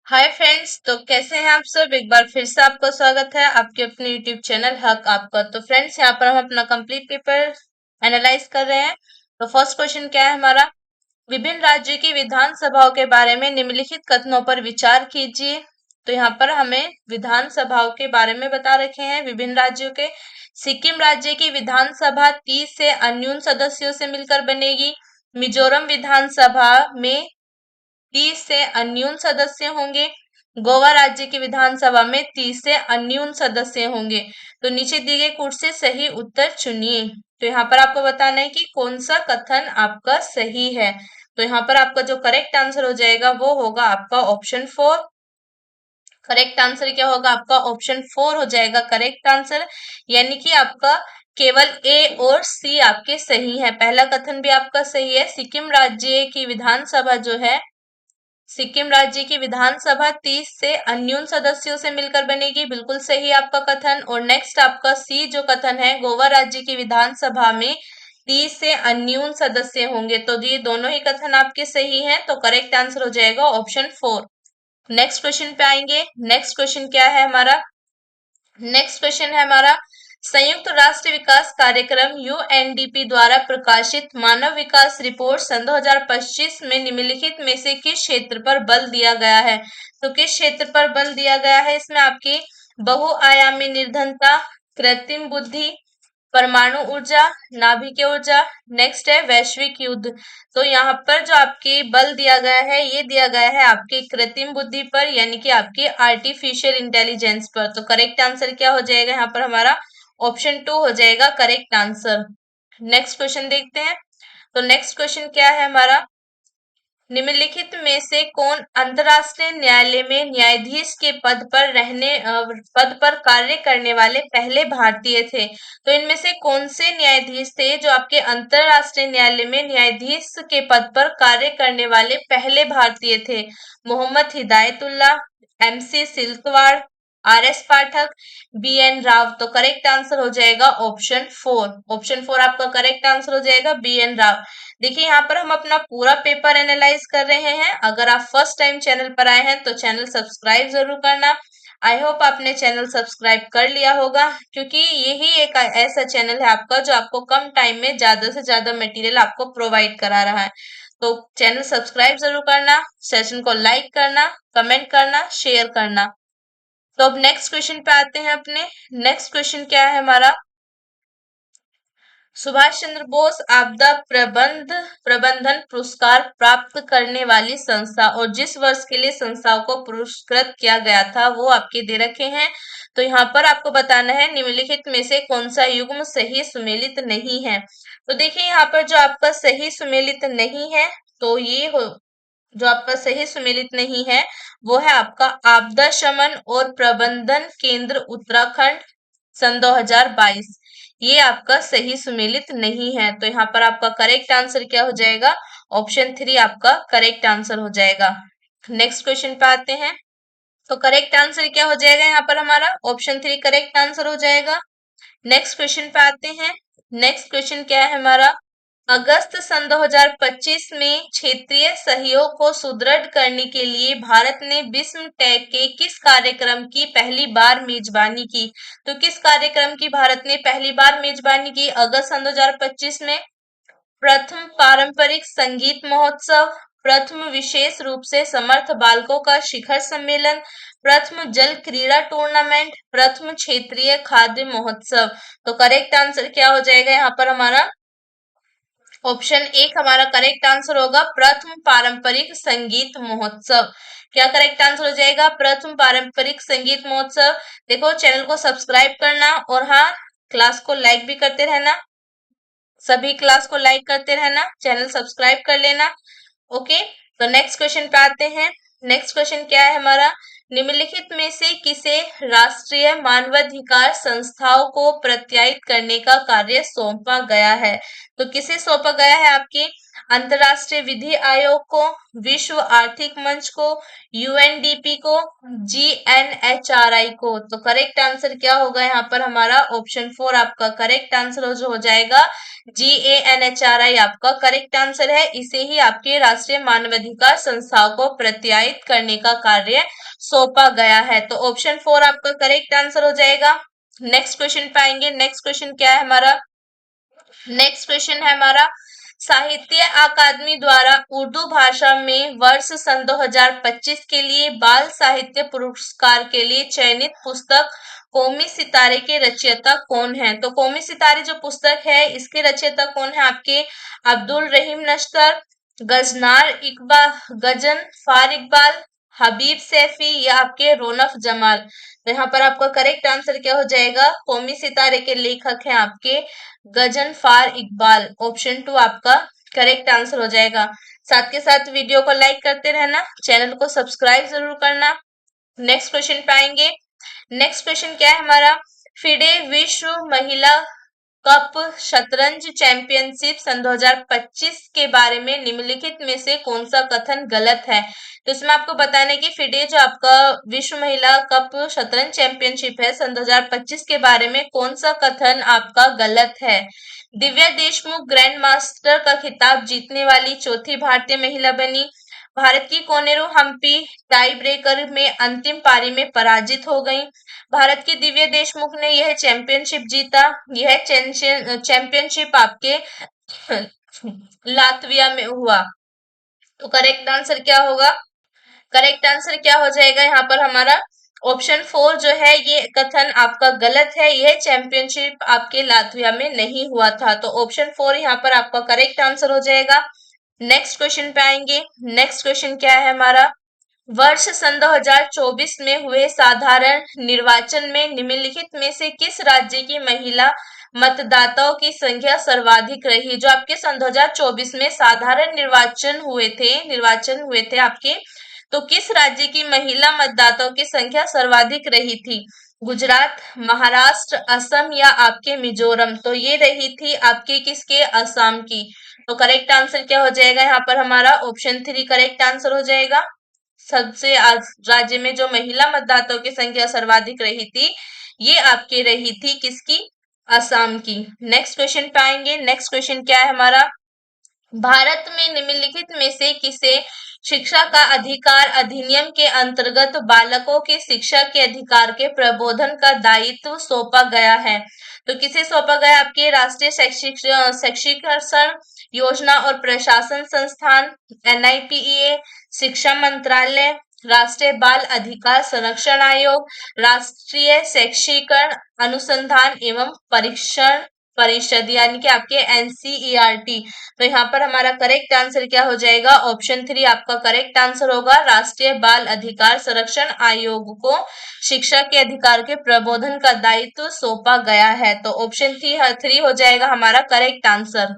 Hi friends, तो कैसे हैं आप सब। एक बार फिर से आपका स्वागत है आपके अपने यूट्यूब चैनल हक आपका। तो फ्रेंड्स, यहाँ पर हम अपना कंप्लीट पेपर एनालाइज कर रहे हैं। तो फर्स्ट क्वेश्चन क्या है हमारा, विभिन्न राज्यों की विधानसभाओं के बारे में निम्नलिखित कथनों पर विचार कीजिए। तो यहाँ पर हमें विधानसभाओं के बारे में बता रखे हैं विभिन्न राज्यों के। सिक्किम राज्य की विधानसभा 30 से अन्यून सदस्यों से मिलकर बनेगी। मिजोरम विधानसभा में 30 से अन्यून सदस्य होंगे। गोवा राज्य की विधानसभा में 30 से अन्यून सदस्य होंगे। तो नीचे दिए गए कोड से सही उत्तर चुनिए। तो यहाँ पर आपको बताना है कि कौन सा कथन आपका सही है। तो यहाँ पर आपका जो करेक्ट आंसर हो जाएगा वो होगा आपका ऑप्शन 4। करेक्ट आंसर क्या होगा आपका, ऑप्शन 4 हो जाएगा करेक्ट आंसर। यानी कि आपका केवल ए और सी आपके सही है। पहला कथन भी आपका सही है। सिक्किम राज्य की विधानसभा जो है, सिक्किम राज्य की विधानसभा 30 से अन्यून सदस्यों से मिलकर बनेगी, बिल्कुल सही आपका कथन। और नेक्स्ट आपका सी जो कथन है, गोवा राज्य की विधानसभा में 30 से अन्यून सदस्य होंगे। तो ये दोनों ही कथन आपके सही हैं। तो करेक्ट आंसर हो जाएगा ऑप्शन 4। नेक्स्ट क्वेश्चन पे आएंगे। नेक्स्ट क्वेश्चन क्या है हमारा, नेक्स्ट क्वेश्चन है हमारा, संयुक्त राष्ट्र विकास कार्यक्रम यूएनडीपी द्वारा प्रकाशित मानव विकास रिपोर्ट सन 2025 में निम्नलिखित में से किस क्षेत्र पर बल दिया गया है। तो किस क्षेत्र पर बल दिया गया है, इसमें आपकी बहुआयामी निर्धनता, कृत्रिम बुद्धि, परमाणु ऊर्जा, नाभिकीय ऊर्जा, नेक्स्ट है वैश्विक युद्ध। तो यहाँ पर जो आपके बल दिया गया है, ये दिया गया है आपकी कृत्रिम बुद्धि पर, यानी कि आपकी आर्टिफिशियल इंटेलिजेंस पर। तो करेक्ट आंसर क्या हो जाएगा यहाँ पर हमारा, ऑप्शन 2 हो जाएगा करेक्ट आंसर। नेक्स्ट क्वेश्चन देखते हैं। तो नेक्स्ट क्वेश्चन क्या है हमारा, निम्नलिखित में से कौन अंतरराष्ट्रीय न्यायालय में न्यायाधीश के पद पर कार्य करने वाले पहले भारतीय थे। तो इनमें से कौन से न्यायाधीश थे जो आपके अंतरराष्ट्रीय न्यायालय में न्यायाधीश के पद पर कार्य करने वाले पहले भारतीय थे। मोहम्मद हिदायतुल्ला, एमसी सिल्कवाड़, आरएस पाठक, बीएन राव। तो करेक्ट आंसर हो जाएगा ऑप्शन 4। ऑप्शन 4 आपका करेक्ट आंसर हो जाएगा, बीएन राव। देखिए यहाँ पर हम अपना पूरा पेपर एनालाइज कर रहे हैं। अगर आप फर्स्ट टाइम चैनल पर आए हैं तो चैनल सब्सक्राइब जरूर करना। आई होप आपने चैनल सब्सक्राइब कर लिया होगा, क्योंकि यही एक ऐसा चैनल है आपका जो आपको कम टाइम में ज्यादा से ज्यादा मटेरियल आपको प्रोवाइड करा रहा है। तो चैनल सब्सक्राइब जरूर करना, सेशन को लाइक करना, कमेंट करना, शेयर करना। तो अब नेक्स्ट क्वेश्चन पे आते हैं अपने। नेक्स्ट क्वेश्चन क्या है हमारा, सुभाष चंद्र बोस आपदा प्रबंधन पुरस्कार प्राप्त करने वाली संस्था और जिस वर्ष के लिए संस्थाओं को पुरस्कृत किया गया था वो आपके दे रखे हैं। तो यहाँ पर आपको बताना है निम्नलिखित में से कौन सा युग्म सही सुमेलित नहीं है। तो देखिए यहाँ पर जो आपका सही सुमेलित नहीं है, तो ये हो, जो आपका सही सुमेलित नहीं है वो है आपका आपदा शमन और प्रबंधन केंद्र उत्तराखंड सन 2022। ये आपका सही सुमेलित नहीं है। तो यहाँ पर आपका करेक्ट आंसर क्या हो जाएगा, ऑप्शन 3 आपका करेक्ट आंसर हो जाएगा। नेक्स्ट क्वेश्चन पे आते हैं। तो करेक्ट आंसर क्या हो जाएगा यहाँ पर हमारा, ऑप्शन 3 करेक्ट आंसर हो जाएगा। नेक्स्ट क्वेश्चन पे आते हैं। नेक्स्ट क्वेश्चन क्या है हमारा, अगस्त सन 2025 में क्षेत्रीय सहयोग को सुदृढ़ करने के लिए भारत ने बिस्मटेक के किस कार्यक्रम की पहली बार मेजबानी की। तो किस कार्यक्रम की भारत ने पहली बार मेजबानी की अगस्त सन 2025 में, प्रथम पारंपरिक संगीत महोत्सव, प्रथम विशेष रूप से समर्थ बालकों का शिखर सम्मेलन, प्रथम जल क्रीड़ा टूर्नामेंट, प्रथम क्षेत्रीय खाद्य महोत्सव। तो करेक्ट आंसर क्या हो जाएगा यहाँ पर हमारा, ऑप्शन 1 हमारा करेक्ट आंसर होगा, प्रथम पारंपरिक संगीत महोत्सव। क्या करेक्ट आंसर हो जाएगा, प्रथम पारंपरिक संगीत महोत्सव। देखो चैनल को सब्सक्राइब करना और हाँ, क्लास को लाइक भी करते रहना। सभी क्लास को लाइक करते रहना, चैनल सब्सक्राइब कर लेना। ओके, तो नेक्स्ट क्वेश्चन पे आते हैं। नेक्स्ट क्वेश्चन क्या है हमारा, निम्नलिखित में से किसे राष्ट्रीय मानवाधिकार संस्थाओं को प्रत्यायित करने का कार्य सौंपा गया है। तो किसे सौंपा गया है, आपके अंतरराष्ट्रीय विधि आयोग को, विश्व आर्थिक मंच को, यूएनडीपी को, जीएनएचआरआई को। तो करेक्ट आंसर क्या होगा यहाँ पर हमारा, ऑप्शन 4 आपका करेक्ट आंसर जो हो जाएगा, GANHRI आपका करेक्ट आंसर है। इसे ही आपके राष्ट्रीय मानवाधिकार संस्थाओं को प्रत्यायित करने का कार्य सौंपा गया है। तो ऑप्शन 4 आपका करेक्ट आंसर हो जाएगा। नेक्स्ट क्वेश्चन पे आएंगे। नेक्स्ट क्वेश्चन क्या है हमारा? नेक्स्ट क्वेश्चन है हमारा, साहित्य अकादमी द्वारा उर्दू भाषा में वर्ष सन 2025 के लिए बाल साहित्य पुरस्कार के लिए चयनित पुस्तक कौमी सितारे के रचयिता कौन है? तो कौमी सितारे जो पुस्तक है इसके रचयिता कौन है आपके? अब्दुल रहीम नश्तर, गजनार इकबाल, गजन फार इकबाल, हबीब सैफी या आपके रौनक जमाल। तो यहाँ पर आपका करेक्ट आंसर क्या हो जाएगा? कौमी सितारे के लेखक हैं आपके गजनफार इकबाल। ऑप्शन 2 आपका करेक्ट आंसर हो जाएगा। साथ के साथ वीडियो को लाइक करते रहना, चैनल को सब्सक्राइब जरूर करना। नेक्स्ट क्वेश्चन पे आएंगे। नेक्स्ट क्वेश्चन क्या है हमारा? फिडे विश्व महिला कप शतरंज चैंपियनशिप सन 2025 के बारे में निम्नलिखित में से कौन सा कथन गलत है? तो इसमें आपको बताना है कि फिडे जो आपका विश्व महिला कप शतरंज चैंपियनशिप है सन 2025 के बारे में कौन सा कथन आपका गलत है? दिव्या देशमुख ग्रैंड मास्टर का खिताब जीतने वाली चौथी भारतीय महिला बनी। भारत की कोनेरू हम्पी टाई ब्रेकर में अंतिम पारी में पराजित हो गई। भारत की दिव्या देशमुख ने यह चैंपियनशिप जीता। यह चैंपियनशिप आपके लातविया में हुआ। तो करेक्ट आंसर क्या होगा? करेक्ट आंसर क्या हो जाएगा यहाँ पर हमारा? ऑप्शन 4 जो है ये कथन आपका गलत है। यह चैंपियनशिप आपके लातविया में नहीं हुआ था। तो ऑप्शन 4 यहाँ पर आपका करेक्ट आंसर हो जाएगा। नेक्स्ट क्वेश्चन पे आएंगे। नेक्स्ट क्वेश्चन क्या है हमारा? वर्ष सन 2024 में हुए साधारण निर्वाचन में निम्नलिखित में से किस राज्य की महिला मतदाताओं की संख्या सर्वाधिक रही? जो आपके सन 2024 में साधारण निर्वाचन हुए थे आपके, तो किस राज्य की महिला मतदाताओं की संख्या सर्वाधिक रही थी? गुजरात, महाराष्ट्र, असम या आपके मिजोरम? तो ये रही थी आपके किसके? असम की। तो करेक्ट आंसर क्या हो जाएगा यहाँ पर हमारा? ऑप्शन 3 करेक्ट आंसर हो जाएगा। सबसे राज्य में जो महिला मतदाताओं की संख्या सर्वाधिक रही थी ये आपके रही थी किसकी? असम की। नेक्स्ट क्वेश्चन पे आएंगे। नेक्स्ट क्वेश्चन क्या है हमारा? भारत में निम्नलिखित में से किसे शिक्षा का अधिकार अधिनियम के अंतर्गत बालकों के शिक्षा के अधिकार के प्रबोधन का दायित्व सौंपा गया है? तो किसे सौंपा गया? आपके राष्ट्रीय शैक्षिकरण योजना और प्रशासन संस्थान, NIPEA, शिक्षा मंत्रालय, राष्ट्रीय बाल अधिकार संरक्षण आयोग, राष्ट्रीय शैक्षिकरण अनुसंधान एवं परीक्षण परिषद यानी कि आपके NCERT। तो यहाँ पर हमारा करेक्ट आंसर क्या हो जाएगा? ऑप्शन 3 आपका करेक्ट आंसर होगा। राष्ट्रीय बाल अधिकार संरक्षण आयोग को शिक्षा के अधिकार के प्रबोधन का दायित्व सौंपा गया है। तो ऑप्शन 3 हो जाएगा हमारा करेक्ट आंसर।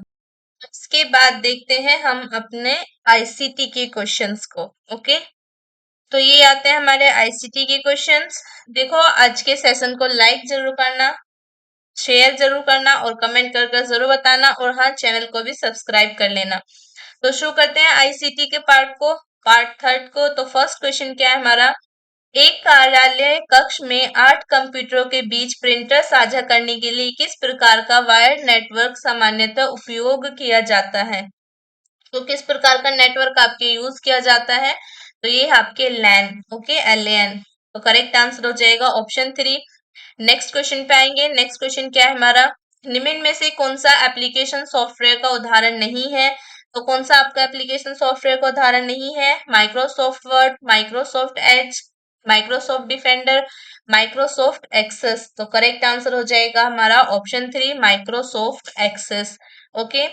इसके बाद देखते हैं हम अपने ICT के क्वेश्चंस को। ओके, तो ये आते हैं हमारे ICT के क्वेश्चंस। देखो, आज के सेशन को लाइक जरूर करना, शेयर जरूर करना और कमेंट कर जरूर बताना, और हाँ, चैनल को भी सब्सक्राइब कर लेना। तो शुरू करते हैं ICT के पार्ट थर्ड को। तो फर्स्ट क्वेश्चन क्या है हमारा? एक कार्यालय कक्ष में 8 कंप्यूटरों के बीच प्रिंटर साझा करने के लिए किस प्रकार का वायर्ड नेटवर्क सामान्यतः उपयोग किया जाता है? तो किस प्रकार का नेटवर्क आपके यूज किया जाता है? तो ये आपके LAN, ओके, LAN। तो करेक्ट आंसर हो जाएगा ऑप्शन 3। नेक्स्ट क्वेश्चन पे आएंगे। नेक्स्ट क्वेश्चन क्या है हमारा? निम्न में से कौन सा एप्लीकेशन सॉफ्टवेयर का उदाहरण नहीं है? तो कौन सा आपका एप्लीकेशन सॉफ्टवेयर का उदाहरण नहीं है? Microsoft Word, Microsoft Edge, Microsoft Defender, Microsoft Access. तो करेक्ट आंसर हो जाएगा हमारा option 3 Microsoft Access. Okay,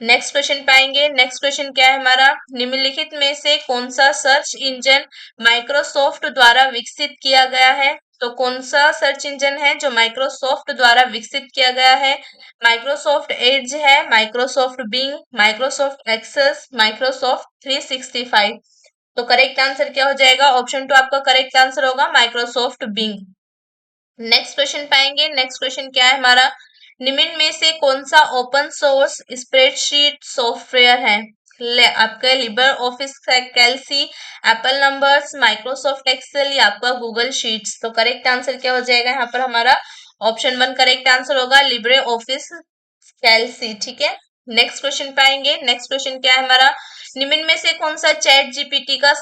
next question पाएंगे। नेक्स्ट क्वेश्चन क्या है हमारा? निम्नलिखित में से कौन सा सर्च इंजन माइक्रोसॉफ्ट द्वारा विकसित किया गया है? तो कौन सा सर्च इंजन है जो माइक्रोसॉफ्ट द्वारा विकसित किया गया है? माइक्रोसॉफ्ट एज है, Microsoft Bing, Microsoft Access, Microsoft 365। तो करेक्ट आंसर क्या हो जाएगा? ऑप्शन 2 आपका करेक्ट आंसर होगा, माइक्रोसॉफ्ट बिंग। नेक्स्ट क्वेश्चन पाएंगे। नेक्स्ट क्वेश्चन क्या है हमारा? निम्न में से कौन सा ओपन सोर्स स्प्रेडशीट सॉफ्टवेयर है? आपका Libre office कैल्सी, Apple numbers, Microsoft Excel या आपका गूगल शीट्स। तो करेक्ट आंसर क्या हो जाएगा यहाँ पर हमारा? ऑप्शन 1 करेक्ट आंसर होगा, लिब्रे ऑफिस कैल्सी, ठीक है। नेक्स्ट क्वेश्चन पे आएंगे। नेक्स्ट क्वेश्चन क्या है हमारा, निम्न में से कौन सा चैट जीपीटी का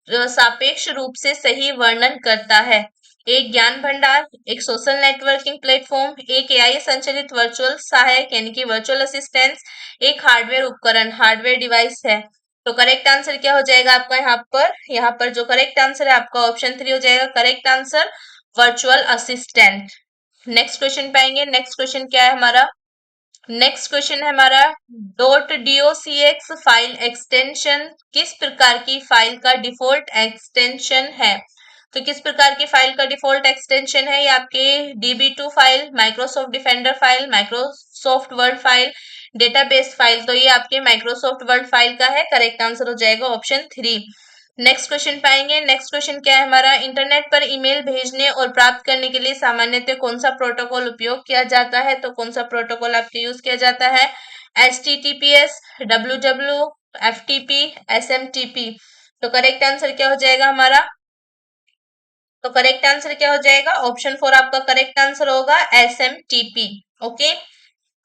सापेक्ष रूप से सही वर्णन करता है? एक ज्ञान भंडार, एक सोशल नेटवर्किंग प्लेटफॉर्म, एक एआई संचालित वर्चुअल सहायक यानी कि वर्चुअल असिस्टेंस, एक हार्डवेयर उपकरण हार्डवेयर डिवाइस है। तो करेक्ट आंसर क्या हो जाएगा आपका यहाँ पर जो करेक्ट आंसर है आपका ऑप्शन 3 हो जाएगा correct answer, virtual assistant. Next question पे आएंगे। नेक्स्ट क्वेश्चन क्या है हमारा, नेक्स्ट क्वेश्चन है हमारा, .docx फाइल एक्सटेंशन किस प्रकार की फाइल का डिफॉल्ट एक्सटेंशन है? तो किस प्रकार की फाइल का डिफॉल्ट एक्सटेंशन है? ये आपके db2 file, Microsoft defender file, Microsoft word file, database file. तो ये आपके माइक्रोसॉफ्ट वर्ड फाइल का है, करेक्ट आंसर हो जाएगा ऑप्शन 3। नेक्स्ट क्वेश्चन पाएंगे। नेक्स्ट क्वेश्चन क्या है हमारा, इंटरनेट पर ईमेल भेजने और प्राप्त करने के लिए सामान्यतः कौन सा प्रोटोकॉल उपयोग किया जाता है? तो कौन सा प्रोटोकॉल आपके यूज किया जाता है? HTTPS, WW, FTP, SMTP। तो करेक्ट आंसर क्या हो जाएगा हमारा, तो करेक्ट आंसर क्या हो जाएगा, ऑप्शन 4 आपका करेक्ट आंसर होगा SMTP। ओके,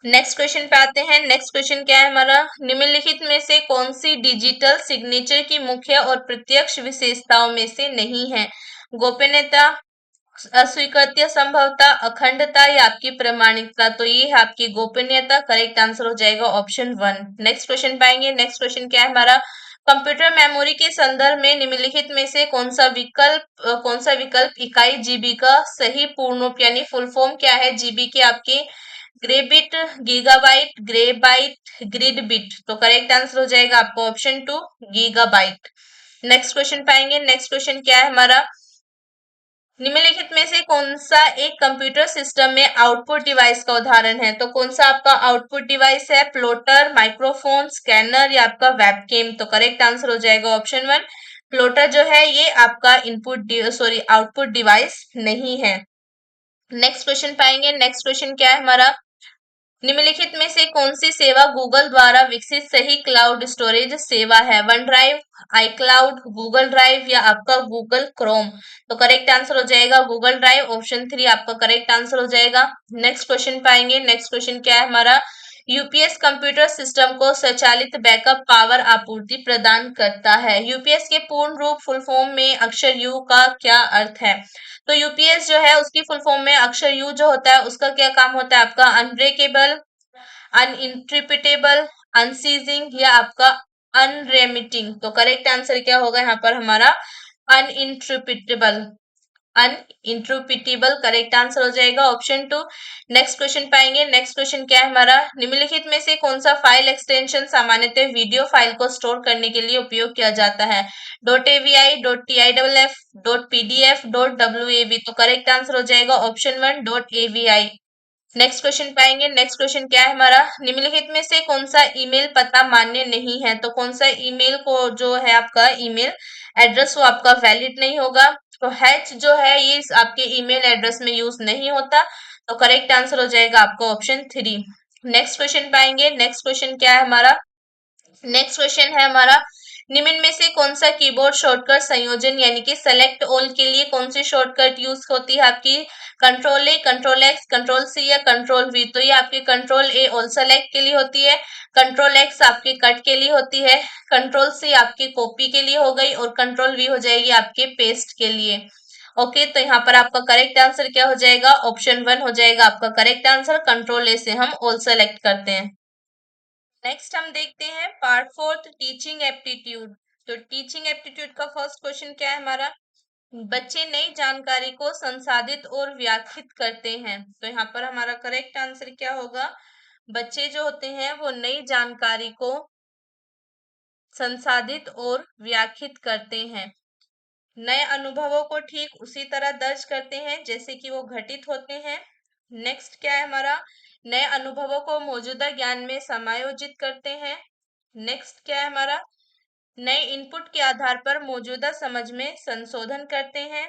नेक्स्ट क्वेश्चन पे आते हैं। नेक्स्ट क्वेश्चन क्या है हमारा, निम्नलिखित में से कौन सी डिजिटल सिग्नेचर की मुख्य और प्रत्यक्ष विशेषताओं में से नहीं है? गोपनीयता, अस्वीकृति, संभवता, अखंडता या आपकी प्रमाणिकता। तो ये है आपकी गोपनीयता, करेक्ट आंसर हो जाएगा ऑप्शन 1। नेक्स्ट क्वेश्चन पाएंगे। नेक्स्ट क्वेश्चन क्या है हमारा, कंप्यूटर मेमोरी के संदर्भ में निम्नलिखित में से कौन सा विकल्प इकाई जीबी का सही पूर्ण रूप यानी फुल फॉर्म क्या है जीबी की आपकी? Grey bit, gigabyte, grey byte, grid bit. तो करेक्ट आंसर हो जाएगा आपका ऑप्शन 2, गीगाबाइट। नेक्स्ट क्वेश्चन पाएंगे। नेक्स्ट क्वेश्चन क्या है हमारा, निम्नलिखित में से कौन सा एक कंप्यूटर सिस्टम में आउटपुट डिवाइस का उदाहरण है? तो कौन सा आपका आउटपुट डिवाइस है? प्लॉटर, माइक्रोफोन, स्कैनर या आपका वेबकैम। तो करेक्ट आंसर हो जाएगा ऑप्शन 1, प्लॉटर जो है ये आपका आउटपुट डिवाइस नहीं है। नेक्स्ट क्वेश्चन पाएंगे। नेक्स्ट क्वेश्चन क्या है हमारा, निम्नलिखित में से कौन सी सेवा गूगल द्वारा विकसित सही क्लाउड स्टोरेज सेवा है? वन ड्राइव, आई क्लाउड, गूगल ड्राइव या आपका गूगल क्रोम। तो करेक्ट आंसर हो जाएगा गूगल ड्राइव, ऑप्शन 3 आपका करेक्ट आंसर हो जाएगा। नेक्स्ट क्वेश्चन पाएंगे। नेक्स्ट क्वेश्चन क्या है हमारा, यूपीएस कंप्यूटर सिस्टम को स्वचालित बैकअप पावर आपूर्ति प्रदान करता है। यूपीएस के पूर्ण रूप फुल फॉर्म में अक्षर यू का क्या अर्थ है? तो यूपीएस जो है उसकी फुल फॉर्म में अक्षर यू जो होता है उसका क्या काम होता है आपका? अनब्रेकेबल, अनइंटरप्रिटेबल, अनसीजिंग या आपका अनरेमिटिंग। तो करेक्ट आंसर क्या होगा यहाँ पर हमारा? अनइंटरप्रिटेबल, अनइंटरप्रिटेबल करेक्ट आंसर हो जाएगा ऑप्शन 2। नेक्स्ट क्वेश्चन पाएंगे। नेक्स्ट क्वेश्चन क्या है हमारा, निम्नलिखित में से कौन सा फाइल एक्सटेंशन सामान्यतः वीडियो फाइल को स्टोर करने के लिए उपयोग किया जाता है? .avi, .tiff, .pdf, .wav। तो करेक्ट आंसर हो जाएगा ऑप्शन 1, .avi। नेक्स्ट क्वेश्चन पाएंगे। नेक्स्ट क्वेश्चन क्या है हमारा, निम्नलिखित में से कौन सा ईमेल पता मान्य नहीं है? तो कौन सा ईमेल को जो है आपका ईमेल एड्रेस वो आपका वैलिड नहीं होगा? तो हैच जो है ये आपके ईमेल एड्रेस में यूज नहीं होता। तो करेक्ट आंसर हो जाएगा आपका ऑप्शन 3। नेक्स्ट क्वेश्चन पाएंगे। नेक्स्ट क्वेश्चन क्या है हमारा, नेक्स्ट क्वेश्चन है हमारा, निम्न में से कौन सा कीबोर्ड शॉर्टकट संयोजन यानी कि सेलेक्ट ऑल के लिए कौन सी शॉर्टकट यूज होती है आपकी? Control A, control X, control C या कंट्रोल वी। तो ये आपकी कंट्रोल ए ऑल सेलेक्ट के लिए होती है, कंट्रोल एक्स आपके कट के लिए होती है, कंट्रोल सी आपकी कॉपी के लिए हो गई और कंट्रोल वी हो जाएगी आपके पेस्ट के लिए। ओके, तो यहाँ पर आपका करेक्ट आंसर क्या हो जाएगा? ऑप्शन 1 हो जाएगा आपका करेक्ट आंसर, कंट्रोल ए से हम ऑल सेलेक्ट करते हैं। नेक्स्ट हम देखते हैं पार्ट 4 टीचिंग एप्टीट्यूड। तो टीचिंग एप्टीट्यूड का फर्स्ट क्वेश्चन क्या है हमारा, बच्चे नई जानकारी को संसाधित और व्याख्यात करते हैं। तो यहाँ पर हमारा करेक्ट आंसर क्या होगा, बच्चे जो होते हैं वो नई जानकारी को संसाधित और व्याख्यात करते हैं, नए अनुभवों को ठीक उसी तरह दर्ज करते हैं जैसे कि वो घटित होते हैं। नेक्स्ट क्या है हमारा, नए अनुभवों को मौजूदा ज्ञान में समायोजित करते हैं। नेक्स्ट क्या है हमारा, नए इनपुट के आधार पर मौजूदा समझ में संशोधन करते हैं।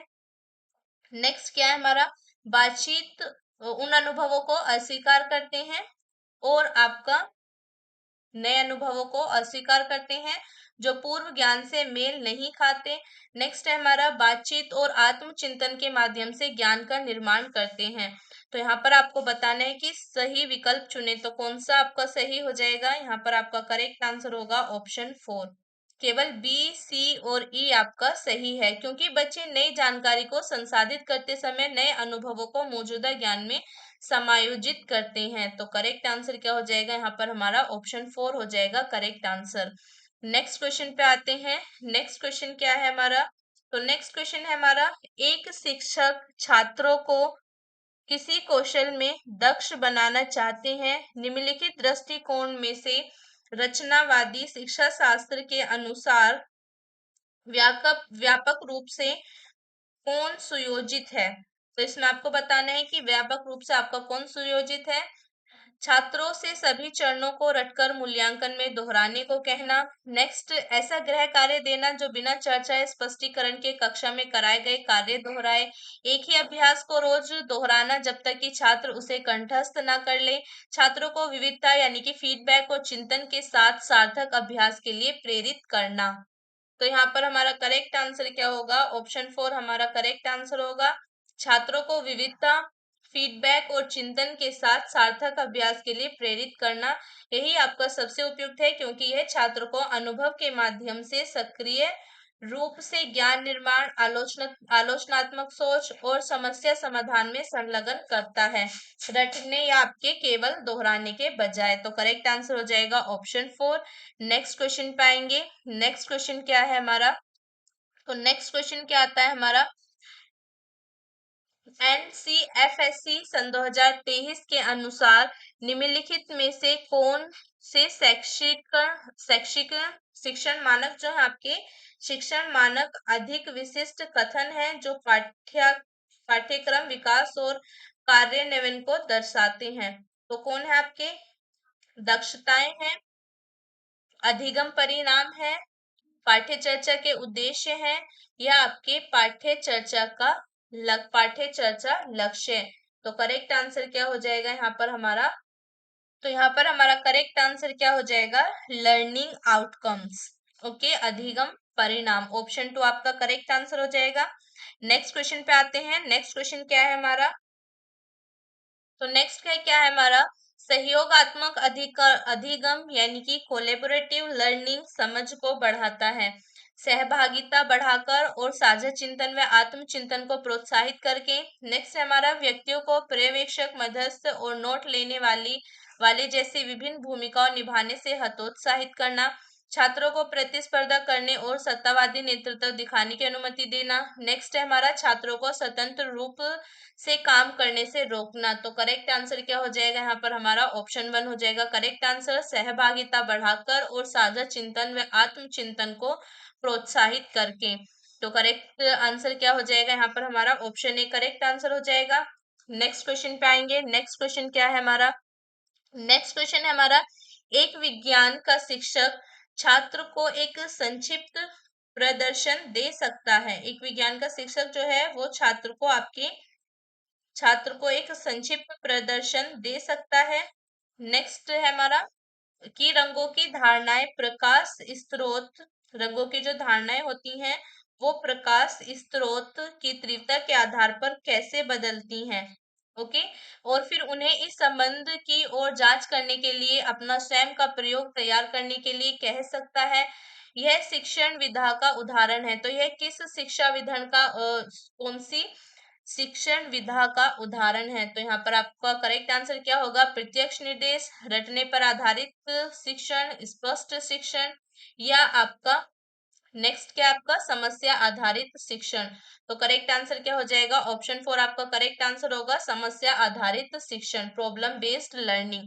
नेक्स्ट क्या है हमारा, बातचीत उन अनुभवों को अस्वीकार करते हैं और आपका नए अनुभवों को अस्वीकार करते हैं। जो पूर्व ज्ञान से मेल नहीं खाते। नेक्स्ट है हमारा बातचीत और आत्मचिंतन के माध्यम से ज्ञान का निर्माण करते हैं। तो यहाँ पर आपको बताना है कि सही विकल्प चुने, तो कौन सा आपका सही हो जाएगा। यहाँ पर आपका करेक्ट आंसर होगा ऑप्शन 4। केवल बी, सी और ई आपका सही है, क्योंकि बच्चे नई जानकारी को संसाधित करते समय नए अनुभवों को मौजूदा ज्ञान में समायोजित करते हैं। तो करेक्ट आंसर क्या हो जाएगा, यहाँ पर हमारा ऑप्शन 4 हो जाएगा करेक्ट आंसर। नेक्स्ट क्वेश्चन पे आते हैं। नेक्स्ट क्वेश्चन क्या है हमारा, तो नेक्स्ट क्वेश्चन है हमारा, एक शिक्षक छात्रों को किसी कौशल में दक्ष बनाना चाहते हैं। निम्नलिखित दृष्टिकोण में से रचनावादी शिक्षा शास्त्र के अनुसार व्यापक रूप से कौन सुयोजित है। तो इसमें आपको बताना है कि व्यापक रूप से आपका कौन सुयोजित है। छात्रों से सभी चरणों को रटकर मूल्यांकन में दोहराने को कहना। नेक्स्ट, ऐसा गृह कार्य देना जो बिना चर्चा या स्पष्टीकरण के कक्षा में कराए गए कार्य दोहराए। एक ही अभ्यास को रोज दोहराना जब तक कि छात्र उसे कंठस्थ न कर ले। छात्रों को विविधता यानी कि फीडबैक और चिंतन के साथ सार्थक अभ्यास के लिए प्रेरित करना। तो यहाँ पर हमारा करेक्ट आंसर क्या होगा, ऑप्शन 4 हमारा करेक्ट आंसर होगा। छात्रों को विविधता, फीडबैक और चिंतन के साथ सार्थक अभ्यास के लिए प्रेरित करना, यही आपका सबसे उपयुक्त है, क्योंकि यह छात्र को अनुभव के माध्यम से सक्रिय रूप से ज्ञान निर्माण, आलोचनात्मक सोच और समस्या समाधान में संलग्न करता है, रटने या आपके केवल दोहराने के बजाय। तो करेक्ट आंसर हो जाएगा ऑप्शन 4। नेक्स्ट क्वेश्चन पे आएंगे। नेक्स्ट क्वेश्चन क्या है हमारा, तो नेक्स्ट क्वेश्चन क्या आता है हमारा, एनसीएफएससी सन 2023 के अनुसार निम्नलिखित में से कौन से शैक्षिक शिक्षण मानक जो है आपके शिक्षण मानक अधिक विशिष्ट कथन है जो पाठ्यक्रम विकास और कार्यान्वयन को दर्शाते हैं। तो कौन है आपके, दक्षताएं हैं, अधिगम परिणाम है, पाठ्य चर्चा के उद्देश्य हैं, या आपके पाठ्य चर्चा लक्ष्य। तो करेक्ट आंसर क्या हो जाएगा यहाँ पर हमारा, तो यहाँ पर हमारा करेक्ट आंसर क्या हो जाएगा, लर्निंग आउटकम्स। ओके, अधिगम परिणाम, ऑप्शन 2 आपका करेक्ट आंसर हो जाएगा। नेक्स्ट क्वेश्चन पे आते हैं। नेक्स्ट क्वेश्चन क्या है हमारा, तो नेक्स्ट क्या है हमारा, सहयोगात्मक अधिगम यानी कि कोलेबोरेटिव लर्निंग समझ को बढ़ाता है, सहभागिता बढ़ाकर और साझा चिंतन व आत्मचिंतन को प्रोत्साहित करके। नेक्स्ट है हमारा, व्यक्तियों को पर्यवेक्षक, मध्यस्थ और नोट लेने वाले जैसी विभिन्न भूमिकाओं निभाने से हतोत्साहित करना। छात्रों को प्रतिस्पर्धा करने और सत्तावादी नेतृत्व दिखाने की अनुमति देना। नेक्स्ट है हमारा, छात्रों को स्वतंत्र रूप से काम करने से रोकना। तो करेक्ट आंसर क्या हो जाएगा यहाँ पर हमारा, ऑप्शन 1 हो जाएगा करेक्ट आंसर, सहभागिता बढ़ाकर और साझा चिंतन व आत्मचिंतन को प्रोत्साहित करके। तो करेक्ट आंसर क्या हो जाएगा यहाँ पर हमारा, ऑप्शन ए करेक्ट आंसर हो जाएगा। नेक्स्ट क्वेश्चन पे आएंगे। नेक्स्ट क्वेश्चन क्या है हमारा, नेक्स्ट क्वेश्चन है हमारा, एक विज्ञान का शिक्षक छात्र को एक संक्षिप्त प्रदर्शन दे सकता है। एक विज्ञान का शिक्षक जो है वो छात्र को एक संक्षिप्त प्रदर्शन दे सकता है। नेक्स्ट है हमारा, कि रंगों की धारणाएं प्रकाश स्रोत, रंगों की जो धारणाएं होती हैं वो प्रकाश स्रोत की तीव्रता के आधार पर कैसे बदलती हैं। ओके, और फिर उन्हें इस संबंध की ओर जांच करने के लिए अपना स्वयं का प्रयोग तैयार करने के लिए कह सकता है। यह शिक्षण विधा का उदाहरण है। तो यह किस शिक्षा विधान का कौन सी शिक्षण विधा का उदाहरण है। तो यहाँ पर आपका करेक्ट आंसर क्या होगा, प्रत्यक्ष निर्देश, रटने पर आधारित शिक्षण, स्पष्ट शिक्षण, या आपका नेक्स्ट क्या आपका समस्या आधारित शिक्षण। तो करेक्ट आंसर क्या हो जाएगा, ऑप्शन 4 आपका करेक्ट आंसर होगा, समस्या आधारित शिक्षण, problem based learning.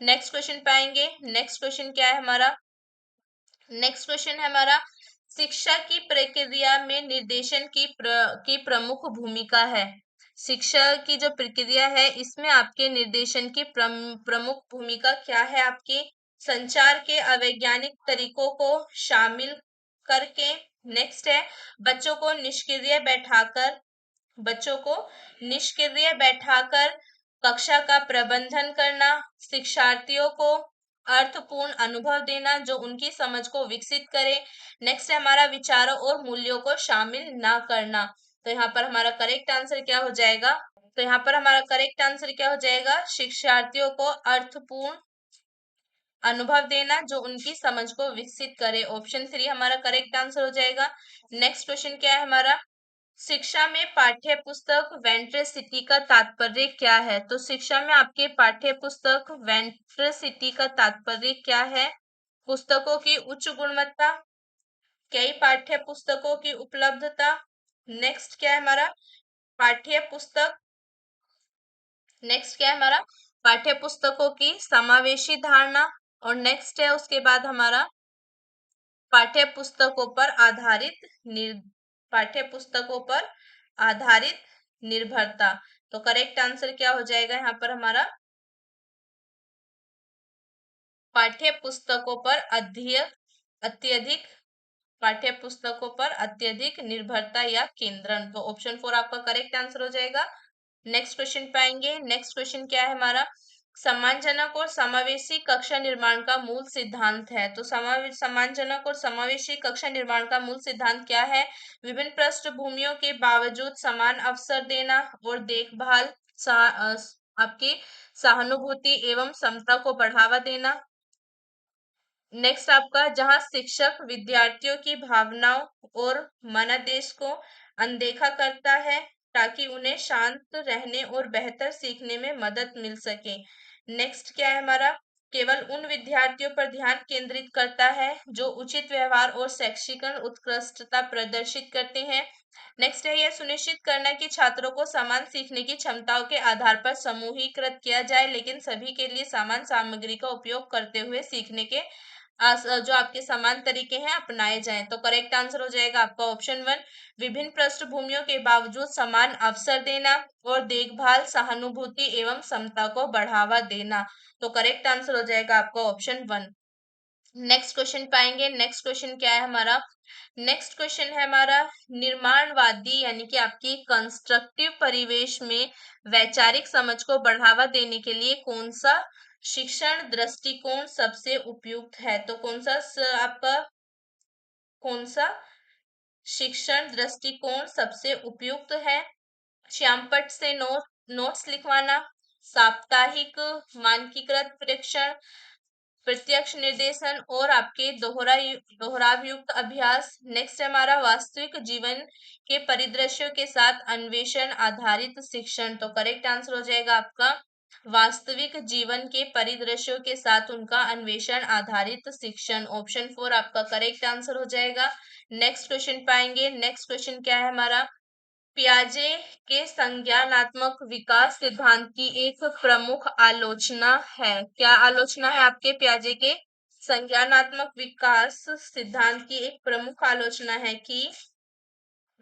Next question पाएंगे। नेक्स्ट क्वेश्चन क्या है हमारा, नेक्स्ट क्वेश्चन है हमारा, शिक्षा की प्रक्रिया में निर्देशन की प्रमुख भूमिका है। शिक्षा की जो प्रक्रिया है इसमें आपके निर्देशन की प्रमुख भूमिका क्या है, आपके संचार के अवैज्ञानिक तरीकों को शामिल करके। नेक्स्ट है, बच्चों को निष्क्रिय बैठाकर कक्षा का प्रबंधन करना, शिक्षार्थियों को अर्थपूर्ण अनुभव देना जो उनकी समझ को विकसित करे। नेक्स्ट है हमारा विचारों और मूल्यों को शामिल ना करना। तो यहाँ पर हमारा करेक्ट आंसर क्या हो जाएगा? तो यहाँ पर हमारा करेक्ट आंसर क्या हो जाएगा? शिक्षार्थियों को अर्थपूर्ण अनुभव देना जो उनकी समझ को विकसित करे। ऑप्शन 3 हमारा करेक्ट आंसर हो जाएगा। नेक्स्ट क्वेश्चन क्या है हमारा? शिक्षा में पाठ्य पुस्तक वेंट्रेसिटी का तात्पर्य क्या है? तो शिक्षा में आपके पाठ्य पुस्तक वेंट्रेसिटी का तात्पर्य क्या है? पुस्तकों की उच्च गुणवत्ता, कई पाठ्य पुस्तकों की उपलब्धता। नेक्स्ट क्या है हमारा? पाठ्य पुस्तक नेक्स्ट क्या है हमारा? पाठ्य पुस्तकों की समावेशी धारणा। और नेक्स्ट है उसके बाद हमारा पाठ्य पुस्तकों पर आधारित पाठ्य पुस्तकों पर आधारित निर्भरता। तो करेक्ट आंसर क्या हो जाएगा यहाँ पर हमारा? पाठ्य पुस्तकों पर अत्यधिक पाठ्य पुस्तकों पर अत्यधिक निर्भरता या केंद्रण। तो ऑप्शन 4 आपका करेक्ट आंसर हो जाएगा। नेक्स्ट क्वेश्चन पे आएंगे। नेक्स्ट क्वेश्चन क्या है हमारा? सम्मानजनक और समावेशी कक्षा निर्माण का मूल सिद्धांत है। तो सम्मानजनक और समावेशी कक्षा निर्माण का मूल सिद्धांत क्या है? विभिन्न पृष्ठभूमियों के बावजूद समान अवसर देना और देखभाल, आपकी सहानुभूति एवं समता को बढ़ावा देना। नेक्स्ट आपका जहां शिक्षक विद्यार्थियों की भावनाओं और मनादेश को अनदेखा करता है ताकि उन्हें शांत रहने और बेहतर सीखने में मदद मिल सके। नेक्स्ट क्या है हमारा? केवल उन विद्यार्थियों पर ध्यान केंद्रित करता है जो उचित व्यवहार और शैक्षिक उत्कृष्टता प्रदर्शित करते हैं। नेक्स्ट है यह सुनिश्चित करना कि छात्रों को समान सीखने की क्षमताओं के आधार पर समूहीकृत किया जाए लेकिन सभी के लिए समान सामग्री का उपयोग करते हुए सीखने के जो आपके समान तरीके हैं अपनाए जाएं। तो करेक्ट आंसर हो जाएगा आपका ऑप्शन 1, विभिन्न पृष्ठभूमियों के बावजूद समान अवसर देना और देखभाल, सहानुभूति एवं समता को बढ़ावा देना। तो करेक्ट आंसर हो जाएगा आपका ऑप्शन 1। नेक्स्ट क्वेश्चन पाएंगे। नेक्स्ट क्वेश्चन क्या है हमारा? नेक्स्ट क्वेश्चन है हमारा निर्माणवादी यानी कि आपकी कंस्ट्रक्टिव परिवेश में वैचारिक समझ को बढ़ावा देने के लिए कौन सा शिक्षण दृष्टिकोण सबसे उपयुक्त है? तो आपका कौन सा शिक्षण दृष्टिकोण सबसे उपयुक्त है? श्यामपट्ट से नोट्स लिखवाना, साप्ताहिक मानकीकृत परीक्षण, प्रत्यक्ष निर्देशन और आपके दोहरावयुक्त अभ्यास। नेक्स्ट है हमारा वास्तविक जीवन के परिदृश्यों के साथ अन्वेषण आधारित शिक्षण। तो करेक्ट आंसर हो जाएगा आपका वास्तविक जीवन के परिदृश्यों के साथ उनका अन्वेषण आधारित शिक्षण। ऑप्शन 4 आपका करेक्ट आंसर हो जाएगा। नेक्स्ट क्वेश्चन पाएंगे। नेक्स्ट क्वेश्चन क्या है हमारा? पियाजे के संज्ञानात्मक विकास सिद्धांत की एक प्रमुख आलोचना है। क्या आलोचना है आपके पियाजे के संज्ञानात्मक विकास सिद्धांत की? एक प्रमुख आलोचना है कि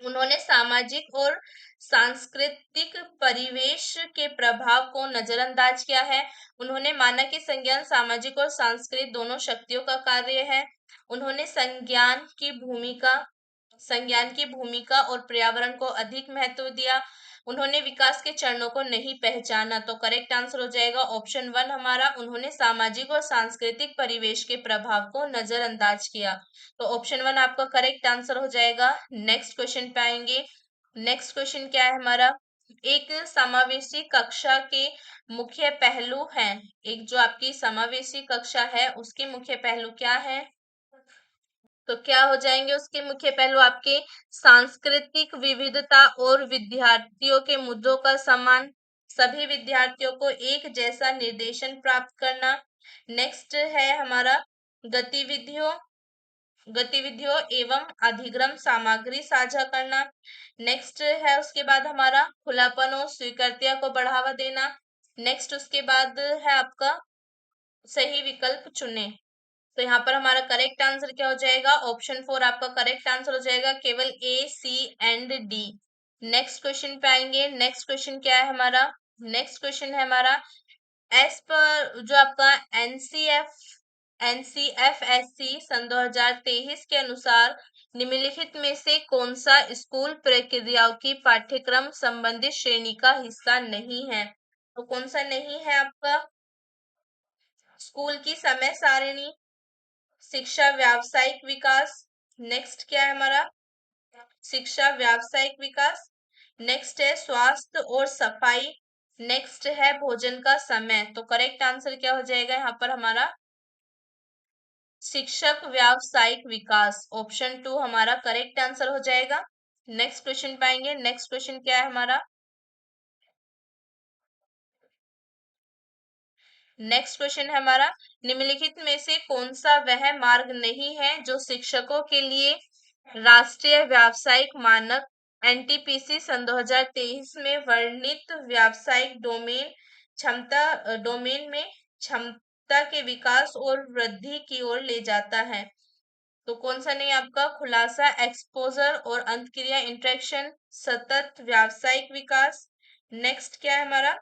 उन्होंने सामाजिक और सांस्कृतिक परिवेश के प्रभाव को नजरअंदाज किया है। उन्होंने माना कि संज्ञान सामाजिक और सांस्कृतिक दोनों शक्तियों का कार्य है। उन्होंने संज्ञान की भूमिका और पर्यावरण को अधिक महत्व दिया। उन्होंने विकास के चरणों को नहीं पहचाना। तो करेक्ट आंसर हो जाएगा ऑप्शन 1 हमारा, उन्होंने सामाजिक और सांस्कृतिक परिवेश के प्रभाव को नजरअंदाज किया। तो ऑप्शन 1 आपका करेक्ट आंसर हो जाएगा। नेक्स्ट क्वेश्चन पे आएंगे। नेक्स्ट क्वेश्चन क्या है हमारा? एक समावेशी कक्षा के मुख्य पहलू हैं। एक जो आपकी समावेशी कक्षा है उसके मुख्य पहलू क्या है? तो क्या हो जाएंगे उसके मुख्य पहलू? आपके सांस्कृतिक विविधता और विद्यार्थियों के मुद्दों का सम्मान, सभी विद्यार्थियों को एक जैसा निर्देशन प्राप्त करना। नेक्स्ट है हमारा गतिविधियों गतिविधियों एवं अधिगम सामग्री साझा करना। नेक्स्ट है उसके बाद हमारा खुलापन और स्वीकृतिया को बढ़ावा देना। नेक्स्ट उसके बाद है आपका सही विकल्प चुने। तो यहाँ पर हमारा करेक्ट आंसर क्या हो जाएगा? ऑप्शन 4 आपका करेक्ट आंसर हो जाएगा, केवल A, C and D. Next question पे आएंगे। नेक्स्ट क्वेश्चन क्या है हमारा? नेक्स्ट क्वेश्चन है हमारा एस पर जो आपका एनसीएफएससी सन 2023 के अनुसार निम्नलिखित में से कौन सा स्कूल प्रक्रियाओं की पाठ्यक्रम संबंधित श्रेणी का हिस्सा नहीं है? तो कौन सा नहीं है आपका? स्कूल की समय सारिणी, शिक्षा व्यावसायिक विकास। नेक्स्ट क्या है हमारा, शिक्षा व्यावसायिक विकास। नेक्स्ट है स्वास्थ्य और सफाई। नेक्स्ट है भोजन का समय। तो करेक्ट आंसर क्या हो जाएगा यहाँ पर हमारा, शिक्षक व्यावसायिक विकास। ऑप्शन 2 हमारा करेक्ट आंसर हो जाएगा। नेक्स्ट क्वेश्चन पाएंगे। नेक्स्ट क्वेश्चन क्या है हमारा, नेक्स्ट क्वेश्चन है हमारा, निम्नलिखित में से कौन सा वह मार्ग नहीं है जो शिक्षकों के लिए राष्ट्रीय व्यावसायिक मानक एनटीपीसी सन 2023 में वर्णित व्यावसायिक डोमेन में क्षमता के विकास और वृद्धि की ओर ले जाता है। तो कौन सा नहीं आपका, खुलासा, एक्सपोजर और अंतक्रिया इंटरेक्शन, सतत व्यावसायिक विकास। नेक्स्ट क्या है हमारा,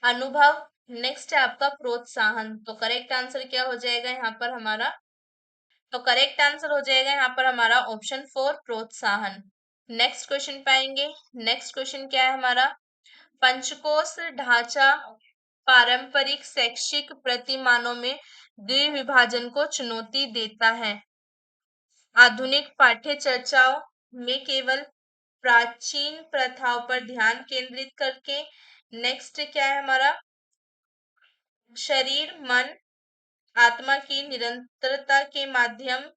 अनुभव। नेक्स्ट है आपका प्रोत्साहन। तो करेक्ट आंसर क्या हो जाएगा यहाँ पर हमारा, तो करेक्ट आंसर हो जाएगा यहाँ पर हमारा ऑप्शन 4 प्रोत्साहन। नेक्स्ट क्वेश्चन पाएंगे। नेक्स्ट क्वेश्चन क्या है हमारा, पंचकोश ढांचा पारंपरिक शैक्षिक प्रतिमानों में द्विविभाजन को चुनौती देता है। आधुनिक पाठ्य चर्चाओं में केवल प्राचीन प्रथाओं पर ध्यान केंद्रित करके। नेक्स्ट क्या है हमारा, शरीर मन आत्मा की निरंतरता के माध्यम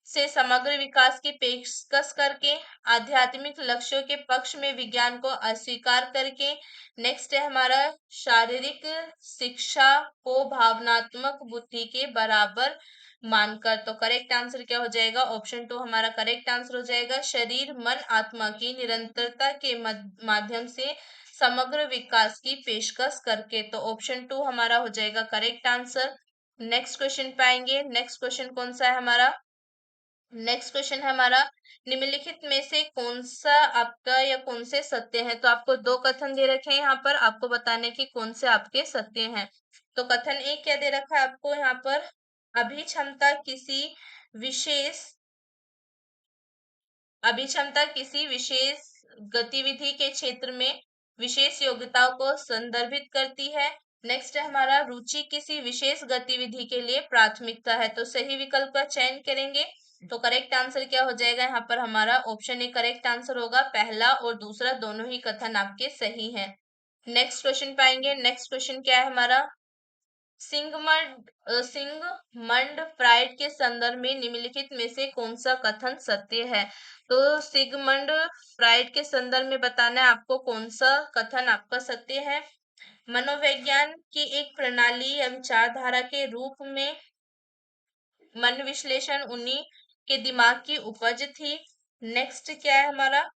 से समग्र विकास की पेशकश करके, आध्यात्मिक लक्ष्यों के पक्ष में विज्ञान को अस्वीकार करके। नेक्स्ट है हमारा, शारीरिक शिक्षा को भावनात्मक बुद्धि के बराबर मानकर। तो करेक्ट आंसर क्या हो जाएगा, ऑप्शन 2 हमारा करेक्ट आंसर हो जाएगा, शरीर मन आत्मा की निरंतरता के माध्यम से समग्र विकास की पेशकश करके। तो ऑप्शन 2 हमारा हो जाएगा करेक्ट आंसर। नेक्स्ट क्वेश्चन पाएंगे। नेक्स्ट क्वेश्चन कौन सा है हमारा, नेक्स्ट क्वेश्चन है हमारा, निम्नलिखित में से कौन सा आपका या कौन से सत्य हैं। तो आपको दो कथन दे रखे हैं यहाँ पर, आपको बताने की कौन से आपके सत्य हैं। तो कथन एक क्या दे रखा है आपको यहाँ पर, विशेष अभिक्षमता किसी विशेष गतिविधि के क्षेत्र में विशेष योग्यताओं को संदर्भित करती है। नेक्स्ट है हमारा, रुचि किसी विशेष गतिविधि के लिए प्राथमिकता है। तो सही विकल्प का चयन करेंगे। तो करेक्ट आंसर क्या हो जाएगा यहाँ पर हमारा, ऑप्शन ए करेक्ट आंसर होगा, पहला और दूसरा दोनों ही कथन आपके सही हैं। नेक्स्ट क्वेश्चन पाएंगे। नेक्स्ट क्वेश्चन क्या है हमारा, सिंगमंड फ्राइड के संदर्भ में निम्नलिखित में से कौन सा कथन सत्य है। तो सिगमंड फ्राइड के संदर्भ में बताना है आपको कौन सा कथन आपका सत्य है। मनोविज्ञान की एक प्रणाली या विचारधारा के रूप में मन विश्लेषण उन्हीं के दिमाग की उपज थी। नेक्स्ट क्या है हमारा,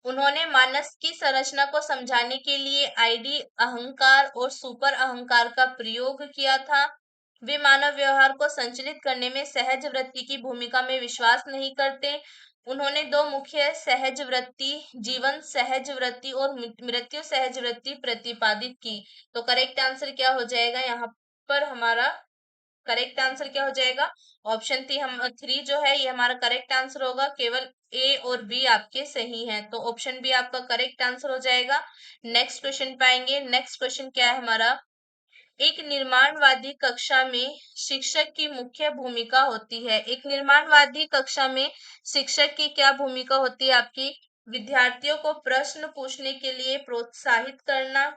उन्होंने मानस की संरचना को समझाने के लिए आईडी अहंकार और सुपर अहंकार का प्रयोग किया था। वे मानव व्यवहार को संचालित करने में सहज वृत्ति की भूमिका में विश्वास नहीं करते। उन्होंने दो मुख्य सहज वृत्ति, जीवन सहज वृत्ति और मृत्यु सहज वृत्ति प्रतिपादित की। तो करेक्ट आंसर क्या हो जाएगा यहाँ पर हमारा, करेक्ट आंसर क्या हो जाएगा, ऑप्शन 3 जो है ये हमारा करेक्ट आंसर होगा। केवल ए और बी आपके सही हैं। तो ऑप्शन बी आपका करेक्ट आंसर हो जाएगा। नेक्स्ट क्वेश्चन पाएंगे। नेक्स्ट क्वेश्चन क्या है हमारा, एक निर्माणवादी कक्षा में शिक्षक की मुख्य भूमिका होती है। एक निर्माणवादी कक्षा में शिक्षक की क्या भूमिका होती है आपकी, विद्यार्थियों को प्रश्न पूछने के लिए प्रोत्साहित करना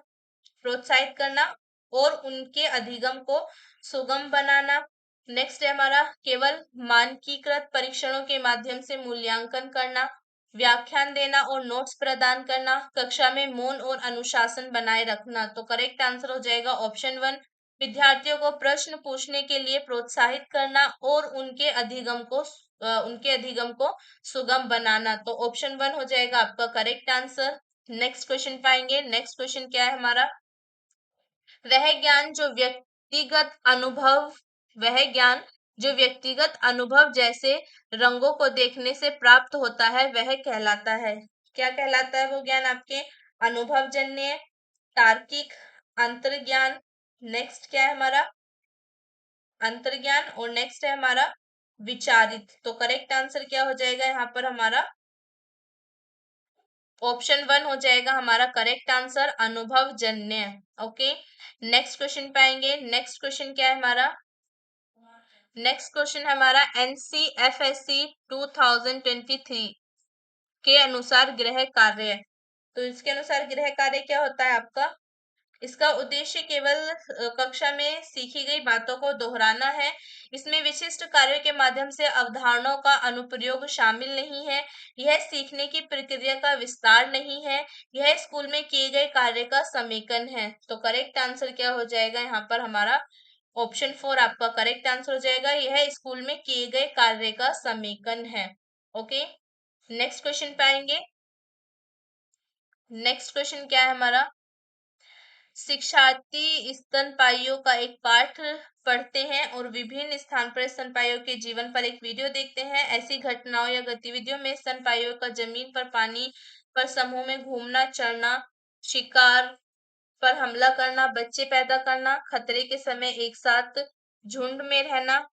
और उनके अधिगम को सुगम बनाना। नेक्स्ट है हमारा, केवल मानकीकृत परीक्षणों के माध्यम से मूल्यांकन करना, व्याख्यान देना और नोट्स प्रदान करना, कक्षा में मौन और अनुशासन बनाए रखना। तो करेक्ट आंसर हो जाएगा ऑप्शन 1, विद्यार्थियों को प्रश्न पूछने के लिए प्रोत्साहित करना और उनके अधिगम को सुगम बनाना। तो ऑप्शन 1 हो जाएगा आपका करेक्ट आंसर। नेक्स्ट क्वेश्चन पाएंगे। नेक्स्ट क्वेश्चन क्या है हमारा, वह ज्ञान जो व्यक्तिगत अनुभव जैसे रंगों को देखने से प्राप्त होता है वह कहलाता है, क्या कहलाता है वो ज्ञान आपके, अनुभवजन्य, तार्किक, अंतर्ज्ञान। नेक्स्ट क्या है हमारा, अंतर्ज्ञान, और नेक्स्ट है हमारा विचारित। तो करेक्ट आंसर क्या हो जाएगा यहाँ पर हमारा, ऑप्शन 1 हो जाएगा हमारा करेक्ट आंसर, अनुभव जन्य। ओके, नेक्स्ट क्वेश्चन पे आएंगे। नेक्स्ट क्वेश्चन क्या है हमारा? नेक्स्ट क्वेश्चन हमारा NCFSC 2023 के अनुसार गृह कार्य। तो इसके अनुसार गृह कार्य क्या होता है आपका? इसका उद्देश्य केवल कक्षा में सीखी गई बातों को दोहराना है। इसमें विशिष्ट कार्यों के माध्यम से अवधारणाओं का अनुप्रयोग शामिल नहीं है। यह सीखने की प्रक्रिया का विस्तार नहीं है। यह स्कूल में किए गए कार्य का समेकन है। तो करेक्ट आंसर क्या हो जाएगा यहाँ पर हमारा? ऑप्शन 4 आपका करेक्ट आंसर हो जाएगा। यह स्कूल में किए गए कार्य का समेकन है। ओके, नेक्स्ट क्वेश्चन पे आएंगे। नेक्स्ट क्वेश्चन क्या है हमारा? शिक्षार्थी स्तनपाइयों का एक पाठ पढ़ते हैं और विभिन्न स्थान पर स्तनपाइयों के जीवन पर एक वीडियो देखते हैं। ऐसी घटनाओं या गतिविधियों में स्तनपाइयों का जमीन पर, पानी पर समूह में घूमना, चढ़ना, शिकार पर हमला करना, बच्चे पैदा करना, खतरे के समय एक साथ झुंड में रहना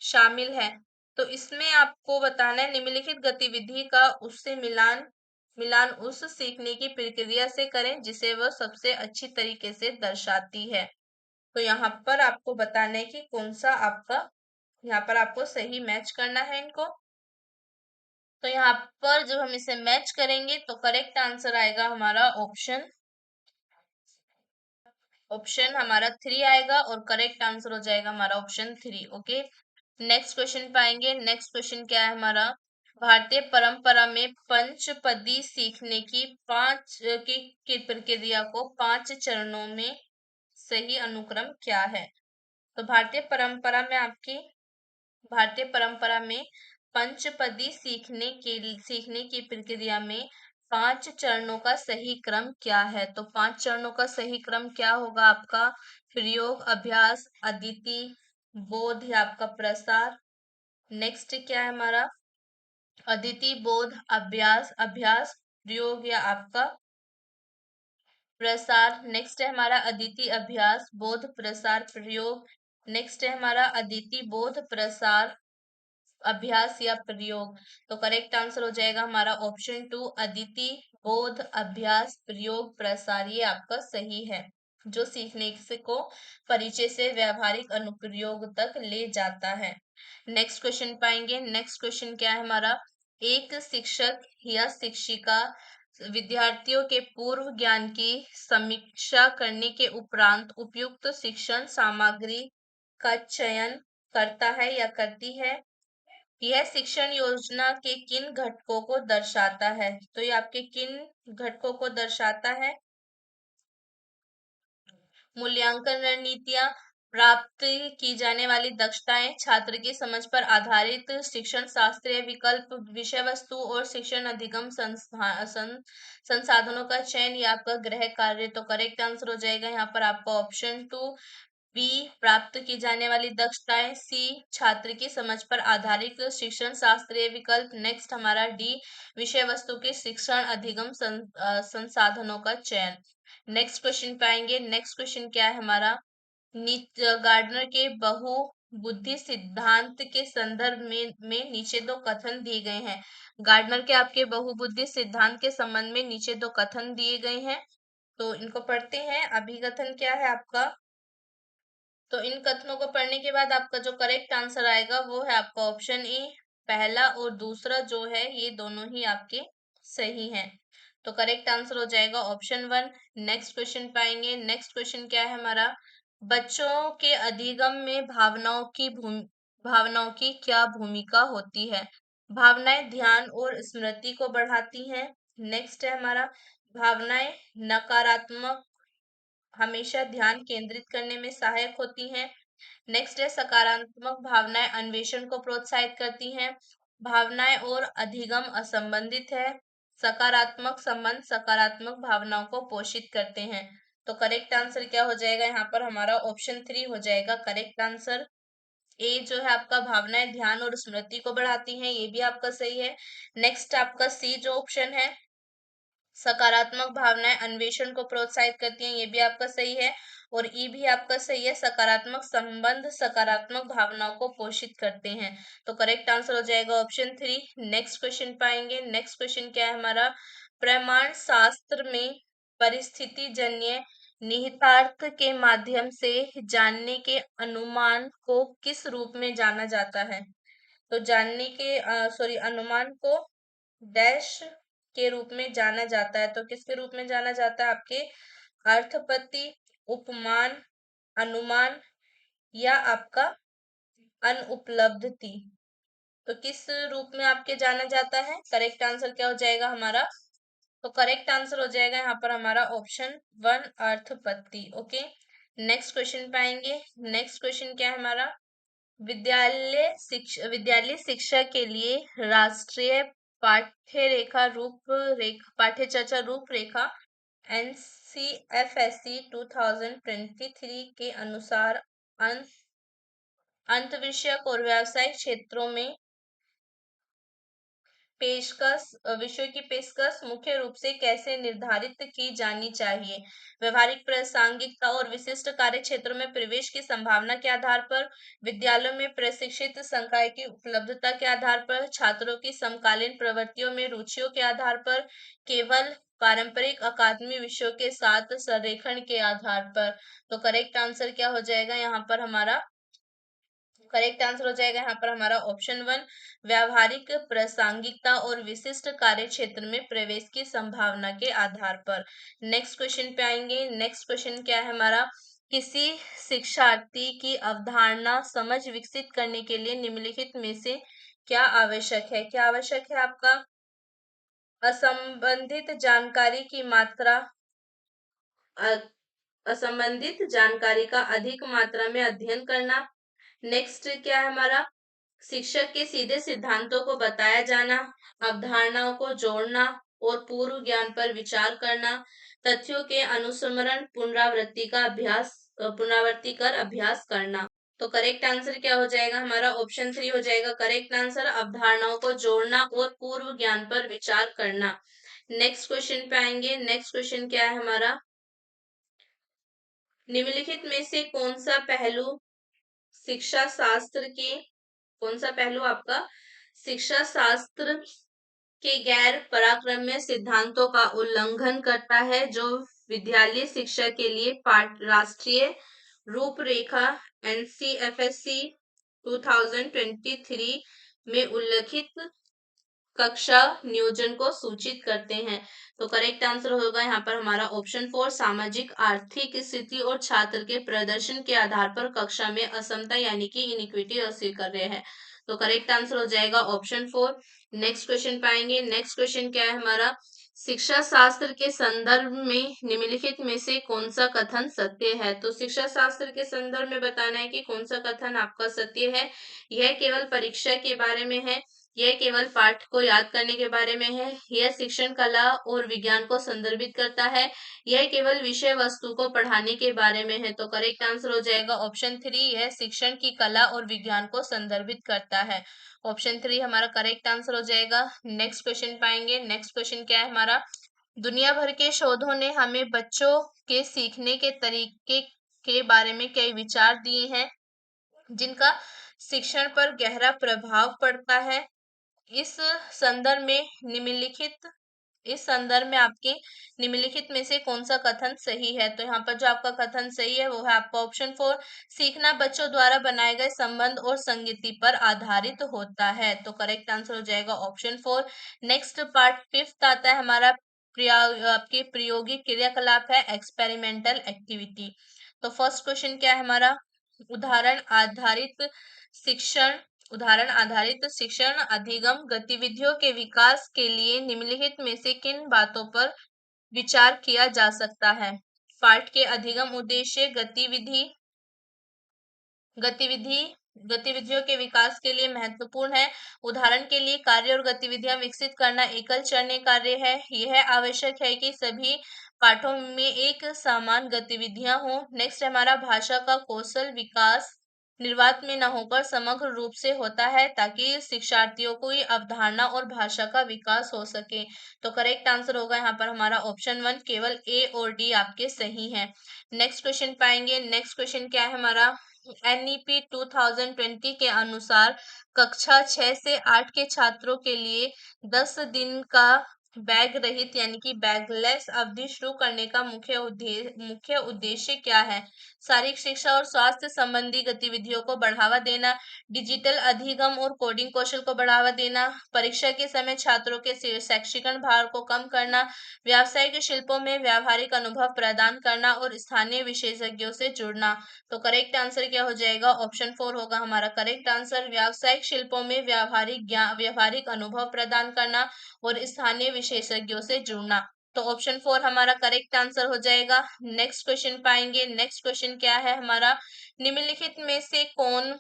शामिल है। तो इसमें आपको बताना है निम्नलिखित गतिविधि का उससे मिलान मिलान उस सीखने की प्रक्रिया से करें जिसे वह सबसे अच्छी तरीके से दर्शाती है। तो यहाँ पर आपको बताना है कि कौन सा आपका, यहाँ पर आपको सही मैच करना है इनको। तो यहाँ पर जब हम इसे मैच करेंगे तो करेक्ट आंसर आएगा हमारा ऑप्शन हमारा 3 आएगा और करेक्ट आंसर हो जाएगा हमारा ऑप्शन 3। ओके, नेक्स्ट क्वेश्चन पाएंगे। नेक्स्ट क्वेश्चन क्या है हमारा? भारतीय परंपरा में पंचपदी सीखने की की प्रक्रिया को 5 चरणों में सही अनुक्रम क्या है? तो भारतीय परंपरा में पंचपदी सीखने की प्रक्रिया में 5 चरणों का सही क्रम क्या है? तो 5 चरणों का सही क्रम क्या होगा आपका? प्रयोग, अभ्यास, अदिति, बोध या आपका प्रसार। नेक्स्ट क्या है हमारा? अदिति, बोध, अभ्यास, प्रयोग या आपका प्रसार। नेक्स्ट है हमारा अदिति, अभ्यास, बोध, प्रसार, प्रयोग। नेक्स्ट है हमारा अदिति, बोध, प्रसार, अभ्यास या प्रयोग। तो करेक्ट आंसर हो जाएगा हमारा ऑप्शन 2 अदिति, बोध, अभ्यास, प्रयोग, प्रसार। ये आपका सही है, जो सीखने को परिचय से व्यावहारिक अनुप्रयोग तक ले जाता है। नेक्स्ट क्वेश्चन पाएंगे। नेक्स्ट क्वेश्चन क्या है हमारा? एक शिक्षक या शिक्षिका विद्यार्थियों के पूर्व ज्ञान की समीक्षा करने के उपरांत उपयुक्त शिक्षण सामग्री का चयन करता है या करती है। यह शिक्षण योजना के किन घटकों को दर्शाता है? तो ये आपके किन घटकों को दर्शाता है? मूल्यांकन रणनीतियां, प्राप्त की जाने वाली दक्षताएं, छात्र की समझ पर आधारित शिक्षण शास्त्रीय विकल्प, विषय वस्तु और शिक्षण अधिगम संसाधनों का चयन या आपका गृह कार्य। तो करेक्ट आंसर हो जाएगा यहाँ पर आपका ऑप्शन 2 बी, प्राप्त की जाने वाली दक्षताएं, सी, छात्र की समझ पर आधारित शिक्षण शास्त्रीय विकल्प, नेक्स्ट हमारा डी, विषय वस्तु के शिक्षण अधिगम संसाधनों का चयन। नेक्स्ट क्वेश्चन पे आएंगे। नेक्स्ट क्वेश्चन क्या है हमारा? गार्डनर के बहु बुद्धि सिद्धांत के संदर्भ में नीचे दो कथन दिए गए हैं। गार्डनर के आपके बहुबुद्धि सिद्धांत के संबंध में नीचे दो कथन दिए गए हैं, तो इनको पढ़ते हैं। अभिकथन क्या है आपका? तो इन कथनों को पढ़ने के बाद आपका जो करेक्ट आंसर आएगा वो है आपका ऑप्शन ए। पहला और दूसरा जो है ये दोनों ही आपके सही हैं। तो करेक्ट आंसर हो जाएगा ऑप्शन 1। नेक्स्ट क्वेश्चन पाएंगे। नेक्स्ट क्वेश्चन क्या है हमारा? बच्चों के अधिगम में भावनाओं की क्या भूमिका होती है? भावनाएं ध्यान और स्मृति को बढ़ाती हैं। नेक्स्ट है हमारा भावनाएं नकारात्मक हमेशा ध्यान केंद्रित करने में सहायक होती हैं। नेक्स्ट है सकारात्मक भावनाएं अन्वेषण को प्रोत्साहित करती हैं। भावनाएं और अधिगम असंबंधित है। सकारात्मक संबंध सकारात्मक भावनाओं को पोषित करते हैं। तो करेक्ट आंसर क्या हो जाएगा यहाँ पर? हमारा ऑप्शन 3 हो जाएगा करेक्ट आंसर। ए जो है आपका भावनाएं ध्यान और स्मृति को बढ़ाती हैं, ये भी आपका सही है। नेक्स्ट आपका सी जो ऑप्शन है सकारात्मक भावनाएं अन्वेषण को प्रोत्साहित करती हैं, ये भी आपका सही है। और ई भी आपका सही है, सकारात्मक संबंध सकारात्मक भावनाओं को पोषित करते हैं। तो करेक्ट आंसर हो जाएगा ऑप्शन 3। नेक्स्ट क्वेश्चन पाएंगे। नेक्स्ट क्वेश्चन क्या है हमारा? प्रमाण शास्त्र में परिस्थिति जन्य निहितार्थ के माध्यम से जानने के अनुमान को किस रूप में जाना जाता है? तो जानने के अनुमान को डैश के रूप में जाना जाता है। तो किसके रूप में जाना जाता है? आपके अर्थपत्ति, उपमान, अनुमान या आपका अनुपलब्धि। तो किस रूप में आपके जाना जाता है? करेक्ट आंसर क्या हो जाएगा हमारा? तो करेक्ट आंसर हो जाएगा यहाँ पर हमारा ऑप्शन 1 अर्थपत्ति। ओके, नेक्स्ट क्वेश्चन पे आएंगे। नेक्स्ट क्वेश्चन क्या है हमारा? विद्यालय शिक्षा के लिए राष्ट्रीय पाठ्यचर्या रूपरेखा NCFSC 2023 के अनुसार अंत विषयक और व्यावसायिक क्षेत्रों में विषयों की पेशकश मुख्य रूप से कैसे निर्धारित की जानी चाहिए? व्यवहारिक प्रासंगिकता और विशिष्ट कार्य क्षेत्रों में प्रवेश की संभावना के आधार पर, विद्यालयों में प्रशिक्षित संकाय की उपलब्धता के आधार पर, छात्रों की समकालीन प्रवृत्तियों में रुचियों के आधार पर, केवल पारंपरिक अकादमी विषयों के साथ संरेखण के आधार पर। तो करेक्ट आंसर क्या हो जाएगा यहाँ पर हमारा? करेक्ट आंसर हो जाएगा यहाँ पर हमारा ऑप्शन 1 व्यावहारिक प्रासंगिकता और विशिष्ट कार्य क्षेत्र में प्रवेश की संभावना के आधार पर। नेक्स्ट क्वेश्चन पे आएंगे। नेक्स्ट क्वेश्चन क्या है हमारा? किसी शिक्षार्थी की अवधारणा समझ विकसित करने के लिए निम्नलिखित में से क्या आवश्यक है? क्या आवश्यक है आपका? असंबंधित जानकारी की मात्रा, असंबंधित जानकारी का अधिक मात्रा में अध्ययन करना। नेक्स्ट क्या है हमारा? शिक्षक के सीधे सिद्धांतों को बताया जाना, अवधारणाओं को जोड़ना और पूर्व ज्ञान पर विचार करना, तथ्यों के अनुस्मरण पुनरावृत्ति कर अभ्यास करना। तो करेक्ट आंसर क्या हो जाएगा हमारा? ऑप्शन 3 हो जाएगा करेक्ट आंसर, अवधारणाओं को जोड़ना और पूर्व ज्ञान पर विचार करना। नेक्स्ट क्वेश्चन पे आएंगे। नेक्स्ट क्वेश्चन क्या है हमारा? निम्नलिखित में से कौन सा पहलू आपका शिक्षा शास्त्र के गैर पराक्रम्य सिद्धांतों का उल्लंघन करता है, जो विद्यालय शिक्षा के लिए राष्ट्रीय रूपरेखा NCFSC 2023 में उल्लिखित कक्षा नियोजन को सूचित करते हैं? तो करेक्ट आंसर होगा यहाँ पर हमारा ऑप्शन 4 सामाजिक आर्थिक स्थिति और छात्र के प्रदर्शन के आधार पर कक्षा में असमता यानी कि इनिक्विटी अस्वीकार्य है। तो करेक्ट आंसर हो जाएगा ऑप्शन 4। नेक्स्ट क्वेश्चन पाएंगे। नेक्स्ट क्वेश्चन क्या है हमारा? शिक्षा शास्त्र के संदर्भ में निम्नलिखित में से कौन सा कथन सत्य है? तो शिक्षा शास्त्र के संदर्भ में बताना है कि कौन सा कथन आपका सत्य है। यह केवल परीक्षा के बारे में है, यह केवल पाठ को याद करने के बारे में है, यह शिक्षण कला और विज्ञान को संदर्भित करता है, यह केवल विषय वस्तु को पढ़ाने के बारे में है। तो करेक्ट आंसर हो जाएगा ऑप्शन 3, यह शिक्षण की कला और विज्ञान को संदर्भित करता है। ऑप्शन 3 हमारा करेक्ट आंसर हो जाएगा। नेक्स्ट क्वेश्चन पाएंगे। नेक्स्ट क्वेश्चन क्या है हमारा? दुनिया भर के शोधों ने हमें बच्चों के सीखने के तरीके के बारे में कई विचार दिए हैं, जिनका शिक्षण पर गहरा प्रभाव पड़ता है। इस संदर्भ में आपके निम्नलिखित में से कौन सा कथन सही है? तो यहाँ पर जो आपका कथन सही है वो है आपका ऑप्शन 4, सीखना बच्चों द्वारा बनाए गए संबंध और संगति पर आधारित होता है। तो करेक्ट आंसर हो जाएगा ऑप्शन 4। नेक्स्ट पार्ट 5th आता है हमारा आपके प्रायोगिक क्रियाकलाप है एक्सपेरिमेंटल एक्टिविटी। तो फर्स्ट क्वेश्चन क्या है हमारा? उदाहरण आधारित शिक्षण अधिगम गतिविधियों के विकास के लिए निम्नलिखित में से किन बातों पर विचार किया जा सकता है? पाठ के अधिगम उद्देश्य गतिविधियों के विकास के लिए महत्वपूर्ण है। उदाहरण के लिए कार्य और गतिविधियां विकसित करना एकल चरणीय कार्य है। यह आवश्यक है कि सभी पाठों में एक समान गतिविधियां हो। नेक्स्ट हमारा भाषा का कौशल विकास निर्वात में न होकर समग्र रूप से होता है, ताकि शिक्षार्थियों को अवधारणा और भाषा का विकास हो सके। तो करेक्ट आंसर होगा यहाँ पर हमारा ऑप्शन 1, केवल ए और डी आपके सही हैं। नेक्स्ट क्वेश्चन पाएंगे। नेक्स्ट क्वेश्चन क्या है हमारा? NEP 2020 के अनुसार कक्षा 6 से 8 के छात्रों के लिए 10 दिन का बैग रहित यानी कि बैगलेस अवधि शुरू करने का मुख्य उद्देश्य क्या है? शारीरिक शिक्षा और स्वास्थ्य संबंधी गतिविधियों को बढ़ावा देना, डिजिटल अधिगम और कोडिंग कौशल को बढ़ावा देना, परीक्षा के समय छात्रों के शैक्षिकन भार को कम करना, व्यावसायिक शिल्पों में व्यावहारिक अनुभव प्रदान करना और स्थानीय विशेषज्ञों से जुड़ना। तो करेक्ट आंसर क्या हो जाएगा? ऑप्शन 4 होगा हमारा करेक्ट आंसर। व्यावसायिक शिल्पों में व्यावहारिक अनुभव प्रदान करना और स्थानीय विशेषज्ञों से जुड़ना। तो ऑप्शन 4 हमारा करेक्ट आंसर हो जाएगा। नेक्स्ट क्वेश्चन पाएंगे। नेक्स्ट क्वेश्चन क्या है हमारा? निम्नलिखित में से कौन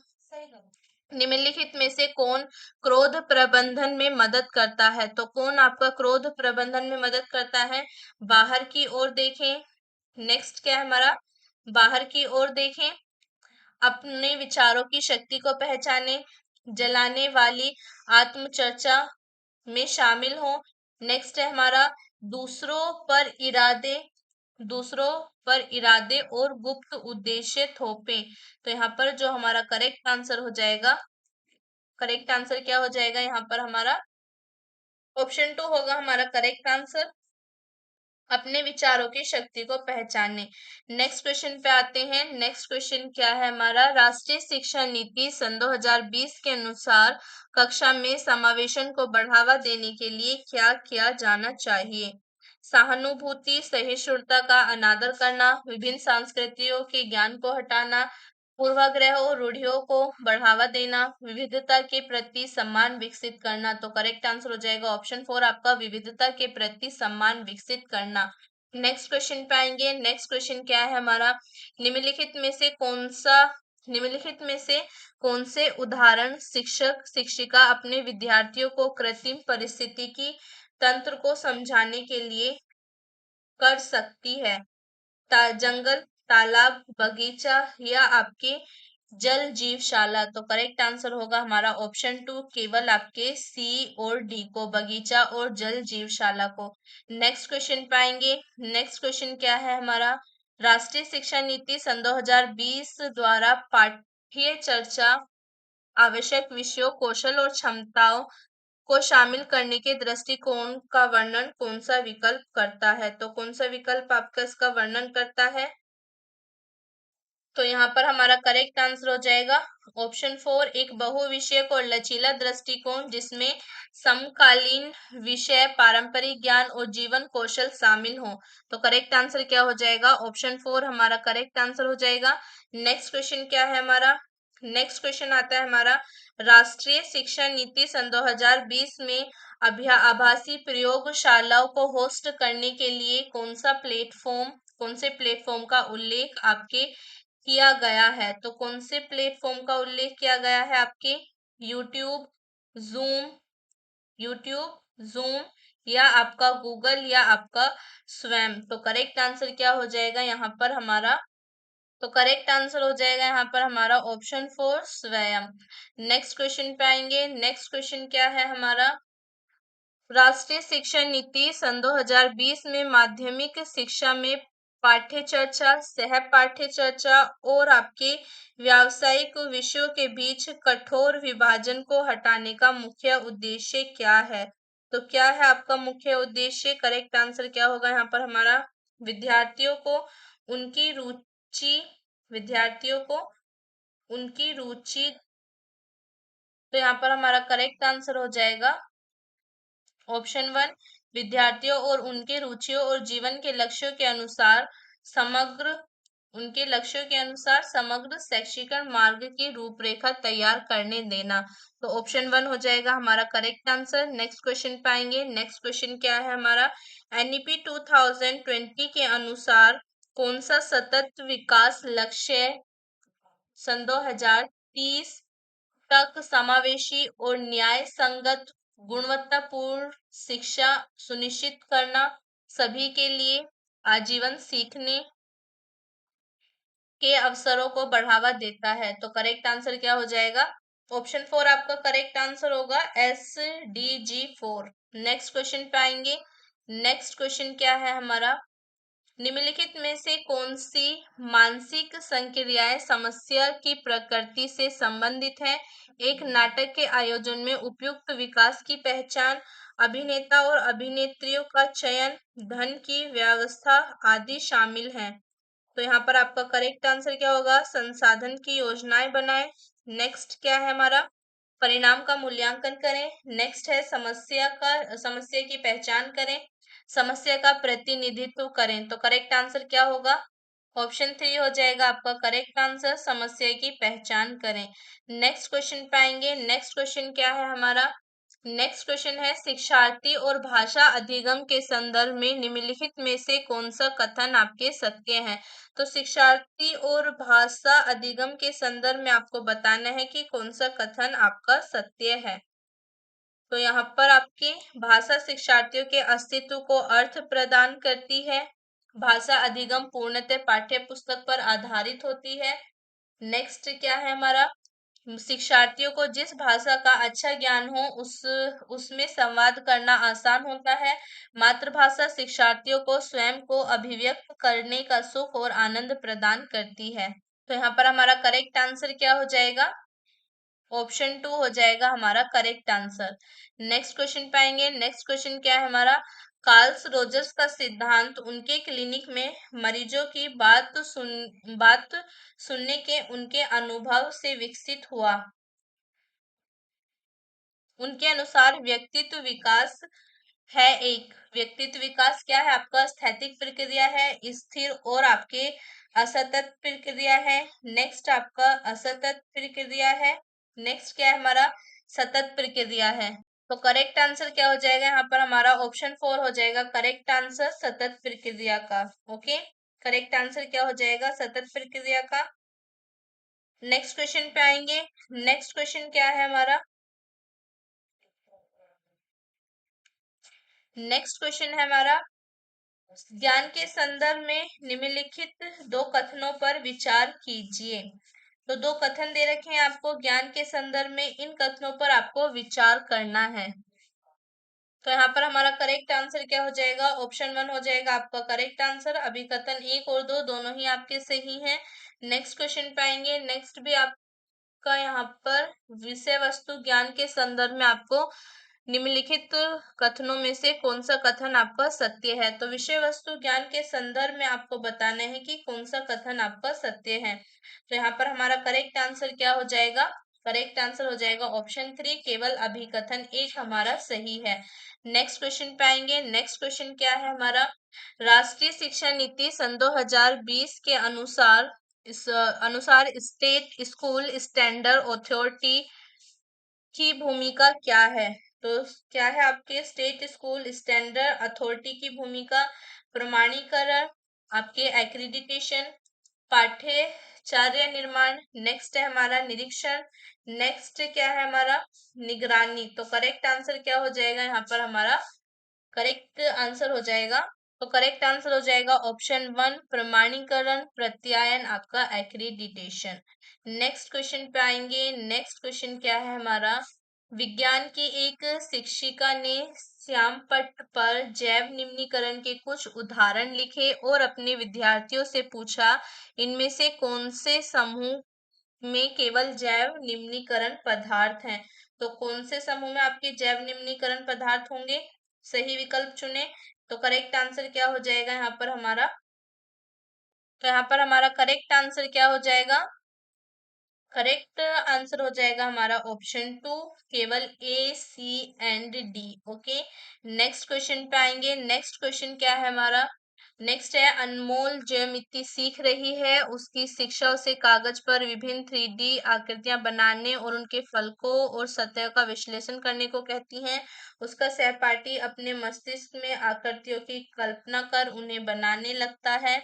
निम्नलिखित में से कौन क्रोध प्रबंधन में मदद करता है? तो कौन आपका क्रोध प्रबंधन में मदद करता है? बाहर की ओर देखें। नेक्स्ट क्या है हमारा? बाहर की ओर देखें, अपने विचारों की शक्ति को पहचाने, जलाने वाली आत्मचर्चा में शामिल हो। नेक्स्ट है हमारा दूसरों पर इरादे दूसरों पर इरादे और गुप्त उद्देश्य थोपे। तो यहाँ पर जो हमारा करेक्ट आंसर हो जाएगा, करेक्ट आंसर क्या हो जाएगा यहाँ पर हमारा? ऑप्शन 2 होगा हमारा करेक्ट आंसर, अपने विचारों की शक्ति को पहचाने। नेक्स्ट क्वेश्चन पे आते हैं। नेक्स्ट क्वेश्चन क्या है हमारा? राष्ट्रीय शिक्षा नीति सन 2020 के अनुसार कक्षा में समावेशन को बढ़ावा देने के लिए क्या किया जाना चाहिए? सहानुभूति, सहिष्णुता का अनादर करना, विभिन्न संस्कृतियों के ज्ञान को हटाना, पूर्वाग्रह और रूढ़ियों को बढ़ावा देना, विविधता के प्रति सम्मान विकसित करना। तो करेक्ट आंसर हो जाएगा ऑप्शन 4 आपका, विविधता के प्रति सम्मान विकसित करना। नेक्स्ट क्वेश्चन पे आएंगे। नेक्स्ट क्वेश्चन क्या है हमारा? निम्नलिखित में से कौन सा निम्नलिखित में से कौन से उदाहरण शिक्षक शिक्षिका अपने विद्यार्थियों को कृत्रिम परिस्थितिकी तंत्र को समझाने के लिए कर सकती है? जंगल, तालाब, बगीचा या आपके जल जीवशाला। तो करेक्ट आंसर होगा हमारा ऑप्शन 2, केवल आपके सी और डी को, बगीचा और जल जीवशाला को। नेक्स्ट क्वेश्चन पाएंगे। नेक्स्ट क्वेश्चन क्या है हमारा? राष्ट्रीय शिक्षा नीति सन 2020 द्वारा पाठ्य चर्चा आवश्यक विषयों, कौशल और क्षमताओं को शामिल करने के दृष्टिकोण का वर्णन कौन सा विकल्प करता है? तो कौन सा विकल्प आपका इसका वर्णन करता है? तो यहाँ पर हमारा करेक्ट आंसर हो जाएगा ऑप्शन 4, एक बहुविषयक और लचीला दृष्टिकोण जिसमें समकालीन विषय, पारंपरिक ज्ञान और जीवन कौशल शामिल हो। तो करेक्ट आंसर क्या हो जाएगा? ऑप्शन 4 हमारा करेक्ट आंसर हो जाएगा। नेक्स्ट क्वेश्चन क्या है हमारा? नेक्स्ट क्वेश्चन आता है हमारा, राष्ट्रीय शिक्षा नीति सन 2020 में आभासी प्रयोगशालाओं को होस्ट करने के लिए कौन से प्लेटफॉर्म का उल्लेख आपके किया गया है? तो कौन से प्लेटफॉर्म का उल्लेख किया गया है आपके? यूट्यूब, जूम यूट्यूब जूम या आपका गूगल या आपका स्वयं। तो करेक्ट आंसर क्या हो जाएगा यहाँ पर हमारा? तो करेक्ट आंसर हो जाएगा यहाँ पर हमारा ऑप्शन 4, स्वयं। नेक्स्ट क्वेश्चन पे आएंगे। नेक्स्ट क्वेश्चन क्या है हमारा? राष्ट्रीय शिक्षा नीति सन 2020 में माध्यमिक शिक्षा में पाठ्य चर्चा, सह पाठ्य चर्चा और आपके व्यावसायिक विषयों के बीच कठोर विभाजन को हटाने का मुख्य उद्देश्य क्या है? तो क्या है आपका मुख्य उद्देश्य? करेक्ट आंसर क्या होगा यहाँ पर हमारा? विद्यार्थियों को उनकी रुचि विद्यार्थियों को उनकी रुचि तो यहाँ पर हमारा करेक्ट आंसर हो जाएगा ऑप्शन 1, विद्यार्थियों और उनके रुचियों और जीवन के लक्ष्यों के अनुसार समग्र समग्र शैक्षिक मार्ग की रूपरेखा तैयार करने देना। तो ऑप्शन 1 हो जाएगा हमारा करेक्ट आंसर। नेक्स्ट क्वेश्चन पाएंगे। नेक्स्ट क्वेश्चन क्या है हमारा? एनईपी 2020 के अनुसार कौन सा सतत विकास लक्ष्य सन 2030 तक समावेशी और न्याय संगत गुणवत्तापूर्ण शिक्षा सुनिश्चित करना, सभी के लिए आजीवन सीखने के अवसरों को बढ़ावा देता है? तो करेक्ट आंसर क्या हो जाएगा? ऑप्शन 4 आपका करेक्ट आंसर होगा, SDG 4। नेक्स्ट क्वेश्चन पे आएंगे। नेक्स्ट क्वेश्चन क्या है हमारा? निम्नलिखित में से कौन सी मानसिक संक्रियाएं समस्या की प्रकृति से संबंधित है? एक नाटक के आयोजन में उपयुक्त विकास की पहचान, अभिनेता और अभिनेत्रियों का चयन, धन की व्यवस्था आदि शामिल हैं। तो यहाँ पर आपका करेक्ट आंसर क्या होगा? संसाधन की योजनाएं बनाएं। नेक्स्ट क्या है हमारा? परिणाम का मूल्यांकन करें। नेक्स्ट है समस्या की पहचान करें, समस्या का प्रतिनिधित्व करें। तो करेक्ट आंसर क्या होगा? ऑप्शन 3 हो जाएगा आपका करेक्ट आंसर, समस्या की पहचान करें। नेक्स्ट क्वेश्चन पाएंगे। नेक्स्ट क्वेश्चन क्या है हमारा? नेक्स्ट क्वेश्चन है शिक्षार्थी और भाषा अधिगम के संदर्भ में निम्नलिखित में से कौन सा कथन आपके सत्य है? तो शिक्षार्थी और भाषा अधिगम के संदर्भ में आपको बताना है कि कौन सा कथन आपका सत्य है। तो यहाँ पर आपकी भाषा शिक्षार्थियों के अस्तित्व को अर्थ प्रदान करती है। भाषा अधिगम पूर्णतः पाठ्य पुस्तक पर आधारित होती है। नेक्स्ट क्या है हमारा? शिक्षार्थियों को जिस भाषा का अच्छा ज्ञान हो उसमें संवाद करना आसान होता है। मातृभाषा शिक्षार्थियों को स्वयं को अभिव्यक्त करने का सुख और आनंद प्रदान करती है। तो यहाँ पर हमारा करेक्ट आंसर क्या हो जाएगा? ऑप्शन 2 हो जाएगा हमारा करेक्ट आंसर। नेक्स्ट क्वेश्चन पाएंगे। नेक्स्ट क्वेश्चन क्या है हमारा? कार्ल्स रोजर्स का सिद्धांत उनके क्लिनिक में मरीजों की बात सुनने के उनके अनुभव से विकसित हुआ। उनके अनुसार व्यक्तित्व विकास क्या है आपका? स्थैतिक प्रक्रिया है, स्थिर और आपके असतत प्रक्रिया है। नेक्स्ट आपका असतत प्रक्रिया है। नेक्स्ट क्या है हमारा? सतत प्रक्रिया है। तो करेक्ट आंसर क्या हो जाएगा यहाँ पर? हमारा ऑप्शन 4 हो जाएगा करेक्ट आंसर, सतत प्रक्रिया का। ओके, करेक्ट आंसर क्या हो जाएगा? सतत प्रक्रिया का। नेक्स्ट क्वेश्चन पे आएंगे। नेक्स्ट क्वेश्चन क्या है हमारा? नेक्स्ट क्वेश्चन है हमारा ज्ञान के संदर्भ में निम्नलिखित दो कथनों पर विचार कीजिए। तो दो कथन दे रखे हैं आपको ज्ञान के संदर्भ में, इन कथनों पर आपको विचार करना है। तो यहाँ पर हमारा करेक्ट आंसर क्या हो जाएगा? ऑप्शन 1 हो जाएगा आपका करेक्ट आंसर। अभी कथन 1 और 2 दोनों ही आपके सही हैं। नेक्स्ट क्वेश्चन पाएंगे। नेक्स्ट भी आपका यहाँ पर विषय वस्तु ज्ञान के संदर्भ में आपको निम्नलिखित कथनों में से कौन सा कथन आपका सत्य है? तो विषय वस्तु ज्ञान के संदर्भ में आपको बताना है कि कौन सा कथन आपका सत्य है। तो यहाँ पर हमारा करेक्ट आंसर क्या हो जाएगा? करेक्ट आंसर हो जाएगा ऑप्शन 3, केवल अभिकथन 1 हमारा सही है। नेक्स्ट क्वेश्चन पे आएंगे। नेक्स्ट क्वेश्चन क्या है हमारा? राष्ट्रीय शिक्षा नीति सन 2020 के अनुसार स्टेट स्कूल स्टैंडर्ड अथॉरिटी की भूमिका क्या है? तो क्या है आपके स्टेट स्कूल स्टैंडर्ड अथॉरिटी की भूमिका? प्रमाणीकरण, आपके एक्रीडिटेशन, पाठ्यचर्या निर्माण। नेक्स्ट है हमारा निरीक्षण। नेक्स्ट क्या है हमारा? निगरानी। तो करेक्ट आंसर क्या हो जाएगा यहाँ पर? हमारा करेक्ट आंसर हो जाएगा, तो करेक्ट आंसर हो जाएगा ऑप्शन 1, प्रमाणीकरण, प्रत्यायन, आपका एक्रीडिटेशन। नेक्स्ट क्वेश्चन पे आएंगे। नेक्स्ट क्वेश्चन क्या है हमारा? विज्ञान की एक शिक्षिका ने श्यामपट्ट पर जैव निम्नीकरण के कुछ उदाहरण लिखे और अपने विद्यार्थियों से पूछा इनमें से कौन से समूह में केवल जैव निम्नीकरण पदार्थ हैं? तो कौन से समूह में आपके जैव निम्नीकरण पदार्थ होंगे? सही विकल्प चुने। तो करेक्ट आंसर क्या हो जाएगा यहाँ पर हमारा? तो यहाँ पर हमारा करेक्ट आंसर क्या हो जाएगा? करेक्ट आंसर हो जाएगा हमारा ऑप्शन 2, केवल A, C and D. Okay, next question पे आएंगे। नेक्स्ट क्वेश्चन क्या है हमारा? नेक्स्ट है अनमोल ज्यामिति सीख रही है, उसकी शिक्षा उसे कागज पर विभिन्न 3D आकृतियां बनाने और उनके फलकों और सतह का विश्लेषण करने को कहती हैं। उसका सहपाठी अपने मस्तिष्क में आकृतियों की कल्पना कर उन्हें बनाने लगता है।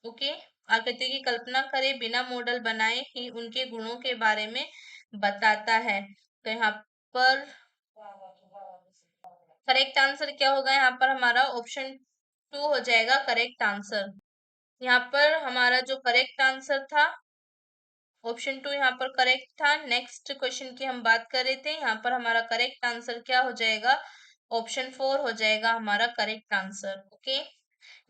ओके, आकृति की कल्पना करे बिना मॉडल बनाए ही उनके गुणों के बारे में बताता है। तो यहाँ पर करेक्ट आंसर क्या होगा? यहाँ पर हमारा ऑप्शन 2 हो जाएगा करेक्ट आंसर। यहाँ पर हमारा जो करेक्ट आंसर था ऑप्शन 2 यहाँ पर करेक्ट था। नेक्स्ट क्वेश्चन की हम बात कर रहे थे, यहाँ पर हमारा करेक्ट आंसर क्या हो जाएगा? ऑप्शन 4 हो जाएगा हमारा correct answer. Okay,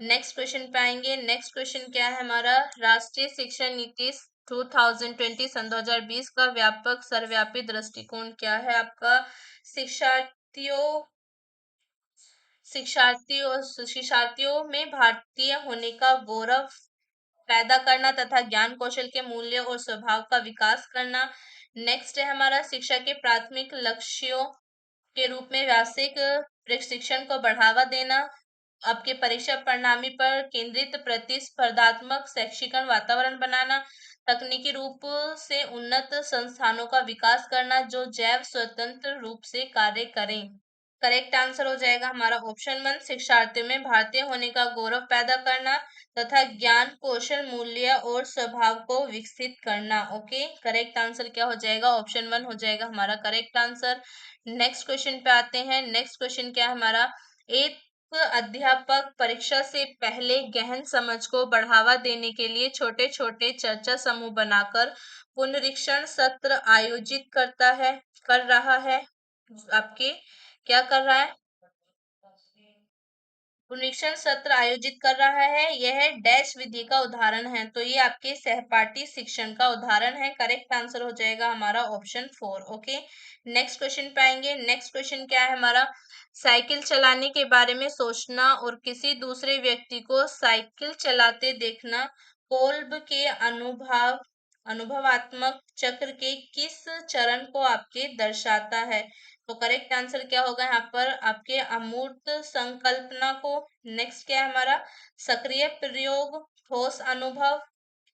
next question पे आएंगे। नेक्स्ट क्वेश्चन क्या है हमारा, राष्ट्रीय शिक्षा नीति 2020 सन 2020 का व्यापक सर्वव्यापी दृष्टिकोण क्या है आपका। शिक्षार्थियों शिक्षार्थियों में भारतीय होने का गौरव पैदा करना तथा ज्ञान कौशल के मूल्य और स्वभाव का विकास करना। नेक्स्ट है हमारा, शिक्षा के प्राथमिक लक्ष्यों के रूप में व्यावसायिक प्रशिक्षण को बढ़ावा देना। आपके परीक्षा प्रणाली पर केंद्रित प्रतिस्पर्धात्मक शैक्षिक वातावरण बनाना। तकनीकी रूप से उन्नत संस्थानों का विकास करना जो जैव स्वतंत्र रूप से कार्य करें। करेक्ट आंसर हो जाएगा हमारा ऑप्शन 1, शिक्षार्थियों में भारतीय होने का गौरव पैदा करना तथा ज्ञान कौशल मूल्य और स्वभाव को विकसित करना। ओके, करेक्ट आंसर क्या हो जाएगा, ऑप्शन 1 हो जाएगा हमारा करेक्ट आंसर। नेक्स्ट क्वेश्चन पे आते हैं। नेक्स्ट क्वेश्चन क्या है हमारा, एक अध्यापक परीक्षा से पहले गहन समझ को बढ़ावा देने के लिए छोटे छोटे चर्चा समूह बनाकर पुनरीक्षण सत्र आयोजित कर रहा है। आपके क्या कर रहा है, पुनरीक्षण सत्र आयोजित कर रहा है। यह डैश विधि का उदाहरण है, तो ये आपके सहपाठी शिक्षण का उदाहरण है। करेक्ट आंसर हो जाएगा हमारा ऑप्शन 4। ओके, नेक्स्ट क्वेश्चन पे आएंगे। नेक्स्ट क्वेश्चन क्या है हमारा, साइकिल चलाने के बारे में सोचना और किसी दूसरे व्यक्ति को साइकिल चलाते देखना कोल्ब के अनुभवात्मक चक्र के किस चरण को आपके दर्शाता है। तो करेक्ट आंसर क्या होगा यहाँ पर, आपके अमूर्त संकल्पना को। नेक्स्ट क्या है हमारा, सक्रिय प्रयोग, ठोस अनुभव,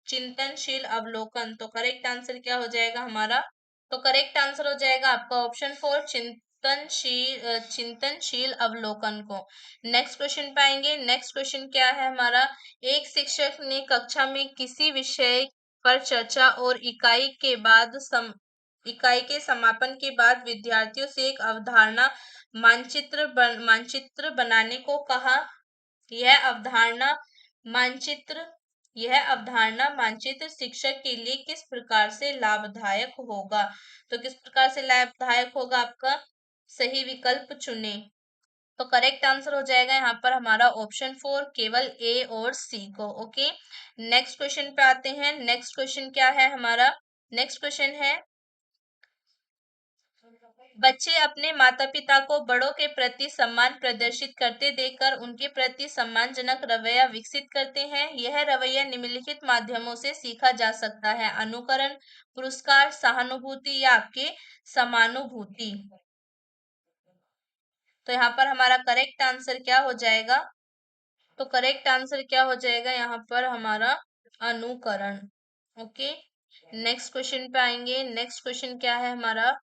चिंतनशील अवलोकन। तो करेक्ट आंसर क्या हो जाएगा हमारा, तो करेक्ट आंसर हो जाएगा आपका ऑप्शन 4, चिंतनशील अवलोकन को। नेक्स्ट क्वेश्चन पाएंगे। नेक्स्ट क्वेश्चन क्या है हमारा, एक शिक्षक ने कक्षा में किसी विषय पर चर्चा और इकाई के समापन के बाद विद्यार्थियों से एक अवधारणा मानचित्र बनाने को कहा। यह अवधारणा मानचित्र यह अवधारणा मानचित्र शिक्षक के लिए किस प्रकार से लाभदायक होगा। तो किस प्रकार से लाभदायक होगा, आपका सही विकल्प चुने। तो करेक्ट आंसर हो जाएगा यहाँ पर हमारा ऑप्शन 4, केवल ए और सी को। ओके, नेक्स्ट क्वेश्चन पे आते हैं। नेक्स्ट क्वेश्चन क्या है हमारा, नेक्स्ट क्वेश्चन है, बच्चे अपने माता पिता को बड़ों के प्रति सम्मान प्रदर्शित करते देखकर उनके प्रति सम्मानजनक रवैया विकसित करते हैं। यह रवैया निम्नलिखित माध्यमों से सीखा जा सकता है, अनुकरण, पुरस्कार, सहानुभूति या आपके समानुभूति। तो यहाँ पर हमारा करेक्ट आंसर क्या हो जाएगा, तो करेक्ट आंसर क्या हो जाएगा यहाँ पर हमारा अनुकरण। ओके, नेक्स्ट क्वेश्चन पे आएंगे। नेक्स्ट क्वेश्चन क्या है हमारा,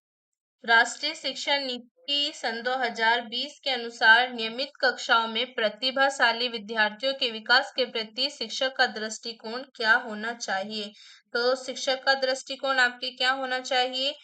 राष्ट्रीय शिक्षा नीति सन 2020 के अनुसार नियमित कक्षाओं में प्रतिभाशाली विद्यार्थियों के विकास के प्रति शिक्षक का दृष्टिकोण क्या होना चाहिए। तो शिक्षक का दृष्टिकोण आपके क्या होना चाहिए,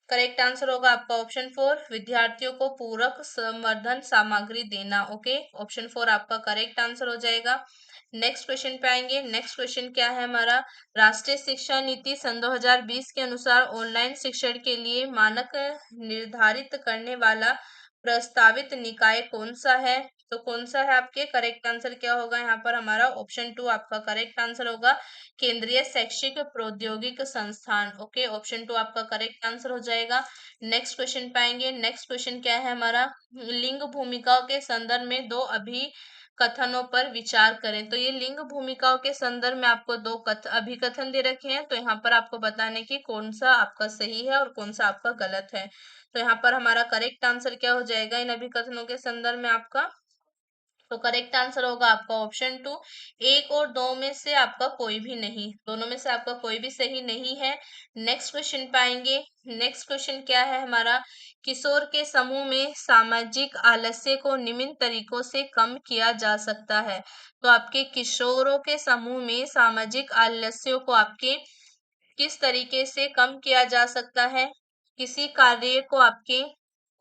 करेक्ट आंसर होगा आपका ऑप्शन 4, विद्यार्थियों को पूरक संवर्धन सामग्री देना। ओके, ऑप्शन 4 आपका करेक्ट आंसर हो जाएगा। नेक्स्ट क्वेश्चन पे आएंगे। नेक्स्ट क्वेश्चन क्या है हमारा, राष्ट्रीय शिक्षा नीति सन 2020 के अनुसार ऑनलाइन शिक्षण के लिए मानक निर्धारित करने वाला प्रस्तावित निकाय कौन सा है। तो कौन सा है आपके, करेक्ट आंसर क्या होगा यहाँ पर हमारा ऑप्शन 2 आपका करेक्ट आंसर होगा, केंद्रीय शैक्षिक प्रौद्योगिक संस्थान। ओके, ऑप्शन 2 आपका करेक्ट आंसर हो जाएगा। नेक्स्ट क्वेश्चन पाएंगे। नेक्स्ट क्वेश्चन क्या है हमारा, लिंग भूमिकाओं के संदर्भ में दो अभिकथनों पर विचार करें। तो ये लिंग भूमिकाओं के संदर्भ में आपको दो अभिकथन दे रखे हैं, तो यहाँ पर आपको बताने की कौन सा आपका सही है और कौन सा आपका गलत है। तो यहाँ पर हमारा करेक्ट आंसर क्या हो जाएगा इन अभिकथनों के संदर्भ में आपका, तो करेक्ट आंसर होगा आपका ऑप्शन 2, एक और दो में से आपका कोई भी नहीं, दोनों में से आपका कोई भी सही नहीं है। नेक्स्ट क्वेश्चन पाएंगे। नेक्स्ट क्वेश्चन क्या है हमारा, किशोर के समूह में सामाजिक आलस्य को निम्न तरीकों से कम किया जा सकता है। तो आपके किशोरों के समूह में सामाजिक आलस्यों को आपके किस तरीके से कम किया जा सकता है, किसी कार्य को आपके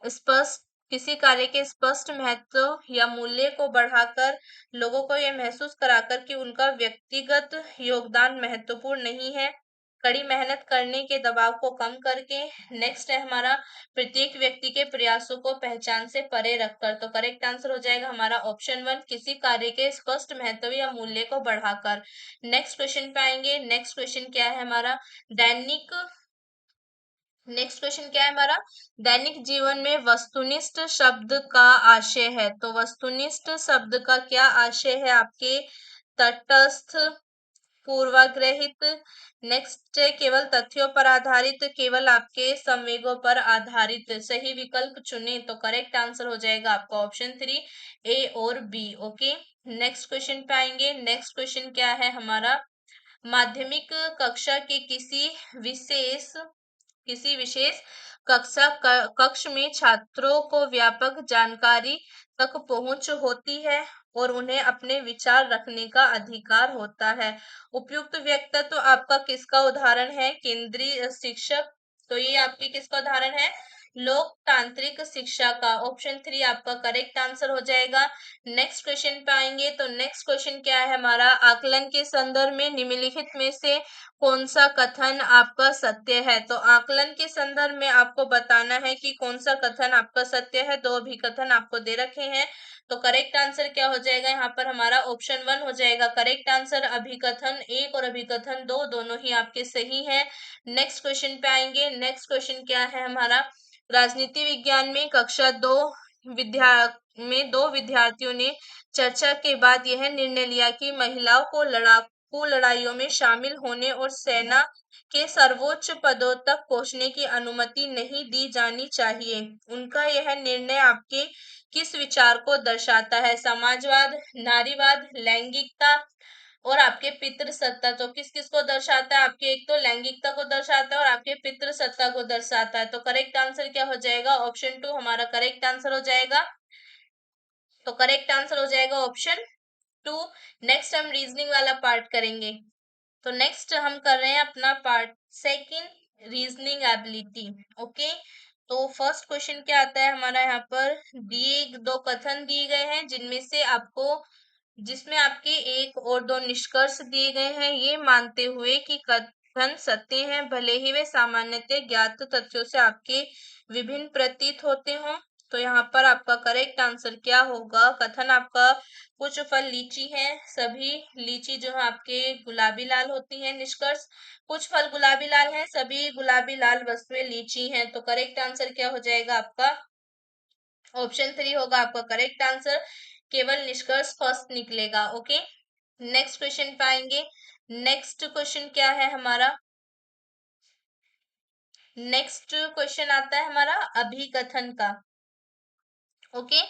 स्पष्ट किसी कार्य के स्पष्ट महत्व या मूल्य को बढ़ाकर लोगों को यह महसूस कराकर कि उनका व्यक्तिगत योगदान महत्वपूर्ण नहीं है। कड़ी मेहनत करने के दबाव को कम करके। नेक्स्ट है हमारा प्रत्येक व्यक्ति के प्रयासों को पहचान से परे रखकर। तो करेक्ट आंसर हो जाएगा हमारा ऑप्शन 1, किसी कार्य के स्पष्ट महत्व या मूल्य को बढ़ाकर। नेक्स्ट क्वेश्चन पे आएंगे। नेक्स्ट क्वेश्चन क्या है हमारा, दैनिक नेक्स्ट क्वेश्चन क्या है हमारा, दैनिक जीवन में वस्तुनिष्ठ शब्द का आशय है। तो वस्तुनिष्ठ शब्द का क्या आशय है आपके, तटस्थ, पूर्वाग्रहित। नेक्स्ट है केवल तथ्यों पर आधारित, केवल आपके संवेगों पर आधारित। सही विकल्प चुने। तो करेक्ट आंसर हो जाएगा आपका ऑप्शन 3, ए और बी। ओके, नेक्स्ट क्वेश्चन पे आएंगे। नेक्स्ट क्वेश्चन क्या है हमारा, माध्यमिक कक्षा के किसी विशेष कक्ष में छात्रों को व्यापक जानकारी तक पहुंच होती है और उन्हें अपने विचार रखने का अधिकार होता है। उपयुक्त व्यक्तित्व आपका किसका उदाहरण है, केंद्रीय शिक्षक। तो ये आपकी किसका उदाहरण है, लोकतांत्रिक शिक्षा का। ऑप्शन 3 आपका करेक्ट आंसर हो जाएगा। नेक्स्ट क्वेश्चन पे आएंगे। तो नेक्स्ट क्वेश्चन क्या है हमारा, आकलन के संदर्भ में निम्नलिखित में से कौन सा कथन आपका सत्य है। तो आकलन के संदर्भ में आपको बताना है कि कौन सा कथन आपका सत्य है। दो अभिकथन आपको दे रखे हैं। तो करेक्ट आंसर क्या हो जाएगा यहाँ पर हमारा, ऑप्शन 1 हो जाएगा करेक्ट आंसर। अभिकथन 1 और अभिकथन 2 दोनों ही आपके सही है। नेक्स्ट क्वेश्चन पे आएंगे। नेक्स्ट क्वेश्चन क्या है हमारा, राजनीति विज्ञान में कक्षा दो विद्यार्थियों ने चर्चा के बाद यह निर्णय लिया कि महिलाओं को लड़ाकू लड़ाइयों में शामिल होने और सेना के सर्वोच्च पदों तक पहुंचने की अनुमति नहीं दी जानी चाहिए। उनका यह निर्णय आपके किस विचार को दर्शाता है, समाजवाद, नारीवाद, लैंगिकता और आपके पितृसत्ता। तो किस किस को दर्शाता है आपके, एक तो लैंगिकता को दर्शाता है और आपके पितृसत्ता को दर्शाता है। तो करेक्ट आंसर क्या हो जाएगा, ऑप्शन 2 हमारा करेक्ट आंसर हो जाएगा। तो करेक्ट आंसर हो जाएगा ऑप्शन 2। नेक्स्ट हम रीजनिंग वाला पार्ट करेंगे। तो नेक्स्ट हम कर रहे हैं अपना part second, reasoning ability. Okay, तो फर्स्ट क्वेश्चन क्या आता है हमारा, यहाँ पर दिए दो कथन दिए गए हैं जिसमें आपके एक और दो निष्कर्ष दिए गए हैं, ये मानते हुए कि कथन सत्य हैं भले ही वे सामान्यतः ज्ञात तथ्यों से आपके विभिन्न प्रतीत होते हों। तो यहाँ पर आपका करेक्ट आंसर क्या होगा, कथन आपका कुछ फल लीची है, सभी लीची जो है आपके गुलाबी लाल होती है। निष्कर्ष, कुछ फल गुलाबी लाल हैं, सभी गुलाबी लाल वस्तुएं लीची हैं। तो करेक्ट आंसर क्या हो जाएगा आपका, ऑप्शन 3 होगा आपका करेक्ट आंसर। केवल निष्कर्ष फर्स्ट निकलेगा। ओके, नेक्स्ट क्वेश्चन पाएंगे। नेक्स्ट क्वेश्चन क्या है हमारा, नेक्स्ट क्वेश्चन आता है हमारा अभिकथन का। ओके,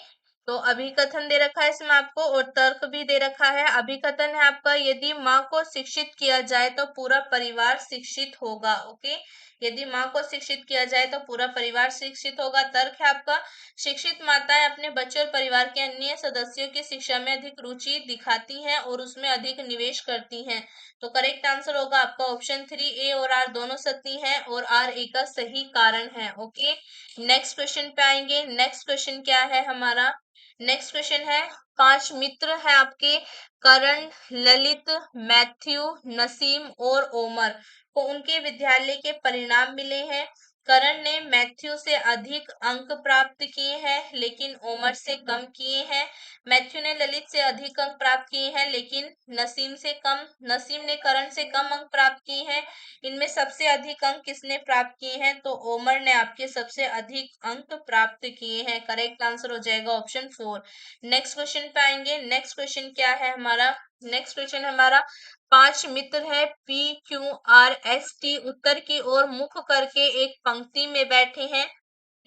तो अभिकथन दे रखा है इसमें आपको और तर्क भी दे रखा है। अभिकथन है आपका, यदि माँ को शिक्षित किया जाए तो पूरा परिवार शिक्षित होगा। ओके, यदि माँ को शिक्षित किया जाए तो पूरा परिवार शिक्षित होगा। तर्क है आपका, शिक्षित माताएं अपने बच्चे और परिवार के अन्य सदस्यों की शिक्षा में अधिक रुचि दिखाती हैं और उसमें अधिक निवेश करती हैं। तो करेक्ट आंसर होगा आपका ऑप्शन 3, ए और आर दोनों सही हैं और आर ए का सही कारण है। ओके, नेक्स्ट क्वेश्चन पे आएंगे। नेक्स्ट क्वेश्चन क्या है हमारा, नेक्स्ट क्वेश्चन है, 5 मित्र है आपके, करण, ललित, मैथ्यू, नसीम और ओमर को उनके विद्यालय के परिणाम मिले हैं। करण ने मैथ्यू से अधिक अंक प्राप्त किए हैं लेकिन ओमर से कम किए हैं। मैथ्यू ने ललित से अधिक अंक प्राप्त किए हैं लेकिन नसीम ने करण से कम अंक प्राप्त किए हैं। इनमें सबसे अधिक अंक किसने प्राप्त किए हैं, तो ओमर ने आपके सबसे अधिक अंक प्राप्त किए हैं। करेक्ट आंसर हो जाएगा ऑप्शन 4। नेक्स्ट क्वेश्चन पे आएंगे। नेक्स्ट क्वेश्चन क्या है हमारा, नेक्स्ट क्वेश्चन हमारा, 5 मित्र है P Q R S T उत्तर की ओर मुख करके एक पंक्ति में बैठे हैं।